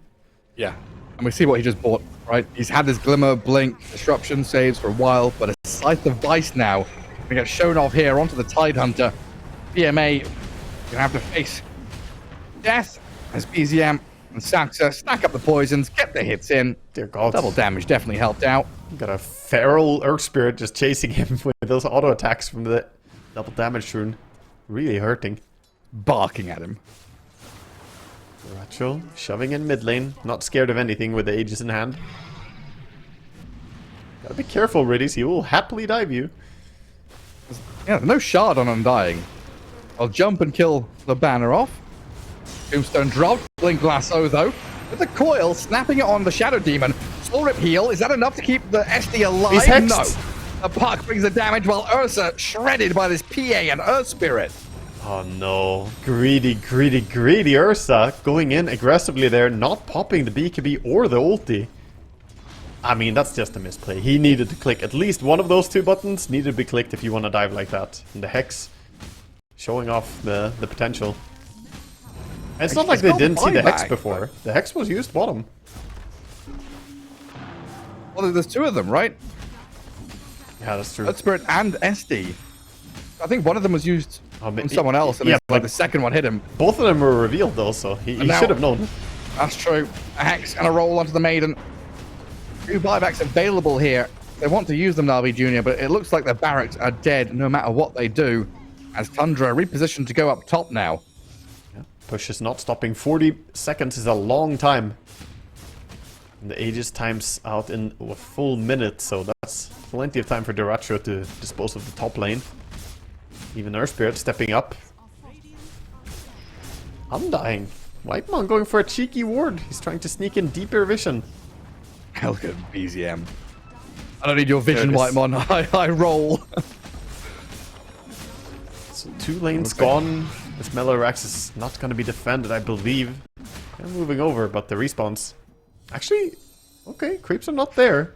Yeah, and we see what he just bought, right? He's had this Glimmer, Blink, Disruption saves for a while, but a Scythe of Vice now. Gonna get shown off here onto the Tidehunter. PMA gonna have to face death as BZM and Saxa stack up the poisons, get the hits in. Dear God. Double damage definitely helped out. Got a feral Earth Spirit just chasing him with those auto attacks from the double damage rune. Really hurting. Barking at him. Rachel shoving in mid lane, not scared of anything with the Aegis in hand. Gotta be careful, Riddies, he will happily dive you. Yeah, no shard on Undying. I'll jump and kill the banner off. Tombstone dropped, Blink Lasso though. With the coil, snapping it on the Shadow Demon. Soul Rip heal, is that enough to keep the SD alive? He's hexed. No. The Puck brings the damage while Ursa shredded by this PA and Earth Spirit. Oh no, greedy, greedy, greedy Ursa going in aggressively there, not popping the BKB or the ulti. I mean, that's just a misplay. He needed to click at least one of those two buttons, needed to be clicked if you want to dive like that. And the Hex showing off the potential. And it's not like they didn't see the Hex before. The Hex was used bottom. Well, there's two of them, right? Yeah, that's true. Earth Spirit and SD. I think one of them was used on someone else, and yeah, like the second one hit him. Both of them were revealed though, so he should have known. That's true. A Hex and a roll onto the Maiden. 2 buybacks available here. They want to use them, NAVI Jr., but it looks like the barracks are dead no matter what they do. As Tundra repositioned to go up top now. Yeah, push is not stopping. 40 seconds is a long time. And the Aegis times out in a full minute, so that's plenty of time for Dyrachyo to dispose of the top lane. Even Earth Spirit stepping up. Undying. Whitemon going for a cheeky ward. He's trying to sneak in deeper vision. Look at BZM. I don't need your vision, Whitemon. I roll. So 2 lanes gone. This Melorax is not going to be defended, I believe. They're moving over, but the respawns... Actually, okay, creeps are not there.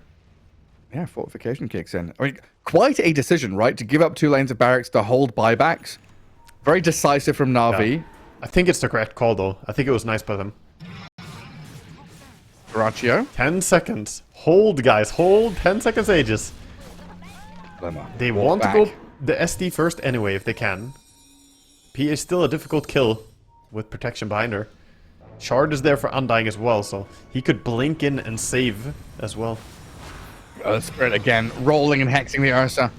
Yeah, fortification kicks in. I mean, quite a decision, right? To give up 2 lanes of barracks to hold buybacks. Very decisive from Na'Vi. Yeah. I think it's the correct call, though. I think it was nice by them. Dyrachyo. 10 seconds. Hold, guys. Hold. 10 seconds Aegis. They want to go the SD first anyway, if they can. P is still a difficult kill with protection behind her. Shard is there for Undying as well, so he could blink in and save as well. Spirit again, rolling and hexing the Ursa.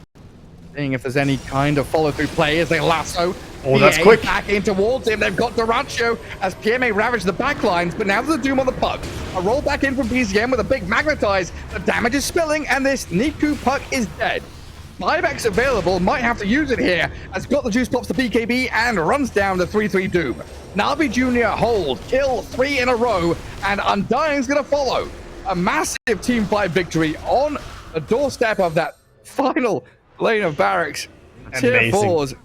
Seeing if there's any kind of follow-through play as they lasso. Oh, that's quick. Back in towards him. They've got Dyrachyo as PMA ravaged the backlines, but now there's a Doom on the Puck. A roll back in from BZM with a big magnetize. The damage is spilling, and this Niku Puck is dead. Buybacks available, might have to use it here, as got the juice pops the BKB and runs down the 3-3 Doom. NAVI Jr. hold, kill 3 in a row, and Undying's gonna follow. A massive team fight victory on the doorstep of that final lane of barracks. Tier 4s.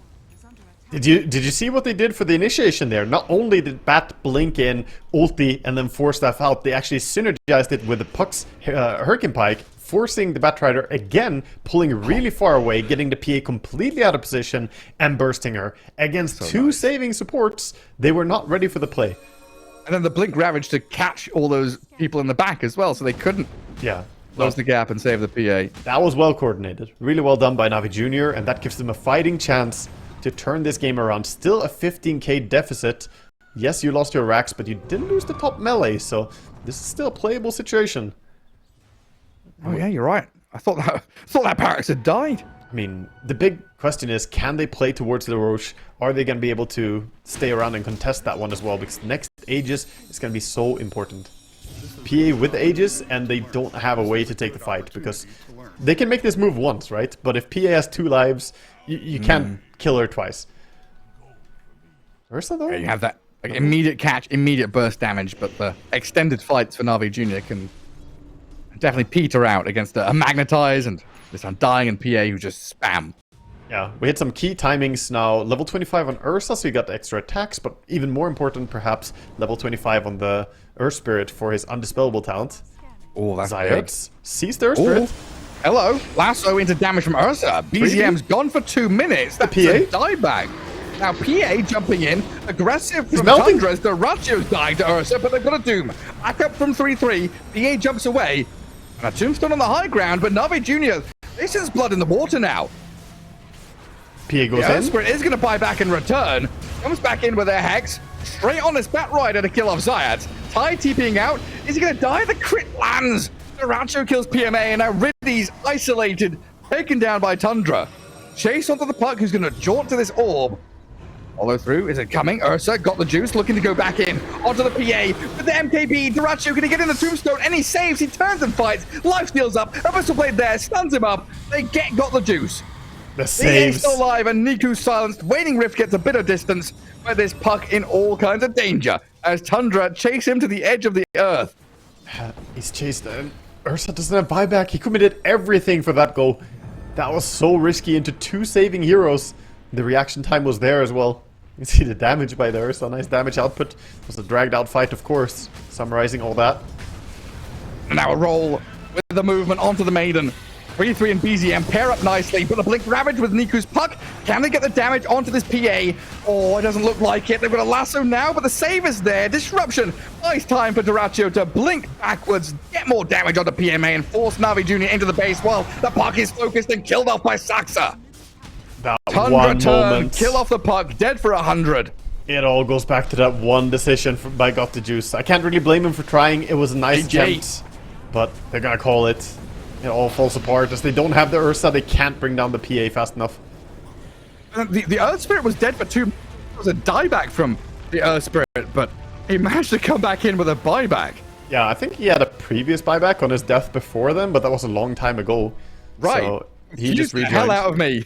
Did you see what they did for the initiation there? Not only did Bat blink in, ulti, and then force stuff out, they actually synergized it with the Puck's Hurricane Pike, forcing the Batrider again, pulling really far away, getting the PA completely out of position, and bursting her. Against so 2 saving supports, they were not ready for the play. And then the Blink Ravage to catch all those people in the back as well, so they couldn't close the gap and save the PA. That was well coordinated. Really well done by NAVI Jr., and that gives them a fighting chance to turn this game around. Still a 15k deficit. Yes, you lost your racks, but you didn't lose the top melee, so this is still a playable situation. Oh yeah, you're right. I thought that barracks had died. I mean, the big question is, can they play towards the Roche? Are they going to be able to stay around and contest that one as well? Because next Aegis is going to be so important. PA with Aegis, and they don't have a way to take the fight, because they can make this move once, right? But if PA has 2 lives, you can't kill her twice. Ursa, though? Yeah, you have that like, immediate catch, immediate burst damage, but the extended fights for Na'Vi Jr. can definitely peter out against a Magnetize and this Undying and PA who just spam. Yeah, we hit some key timings now. Level 25 on Ursa, so you got the extra attacks, but even more important, perhaps, level 25 on the Earth Spirit for his Undispellable talent. Oh, that's Zayat sees the Earth Spirit. Hello, lasso into damage from Ursa. BZM's gone for 2 minutes. That's a dieback. Now PA jumping in, aggressive from Tundra as Duracio's dying to Ursa, but they've got a Doom. Back up from 3-3, PA jumps away. And a Tombstone on the high ground, but Na'Vi Jr., this is blood in the water now. PA goes in. Spirit is going to buy back in return. Comes back in with a Hex. Straight on his Bat Rider to kill off Zayat. Ty TPing out. Is he going to die? The crit lands. Duracho kills PMA, and now Ridley's isolated, taken down by Tundra. Chase onto the puck, who's going to jaunt to this orb. Follow through. Is it coming? Ursa got the juice, looking to go back in. Onto the PA with the MKB. Duracho going to get in the Tombstone, and he saves. He turns and fights. Life steals up. Abyssal Blade there, stuns him up. They got the juice. The saves. Still alive, and Niku's silenced. Waiting Rift gets a bit of distance, where this puck in all kinds of danger as Tundra chase him to the edge of the earth. He's chased. Ursa doesn't have buyback. He committed everything for that goal. That was so risky into 2 saving heroes. The reaction time was there as well. You see the damage by the Ursa. Nice damage output. It was a dragged out fight, of course. Summarizing all that. And now a roll with the movement onto the Maiden. 3-3 and BZM pair up nicely, but the Blink Ravage with Niku's puck. Can they get the damage onto this PA? Oh, it doesn't look like it. They've got a lasso now, but the save is there. Disruption. Nice time for Duracio to blink backwards, get more damage onto PMA, and force Na'Vi Jr. into the base while the puck is focused and killed off by Saxa. That Tundra one turn, moment. kill off the puck, dead for 100. It all goes back to that one decision by Got the Juice. I can't really blame him for trying. It was a nice attempt, but they're gonna call it. It all falls apart as they don't have the Ursa. They can't bring down the PA fast enough. The Earth Spirit was dead for 2. It was a dieback from the Earth Spirit, but he managed to come back in with a buyback. Yeah, I think he had a previous buyback on his death before then, but that was a long time ago. Right. So he just rejoined. The hell out of me.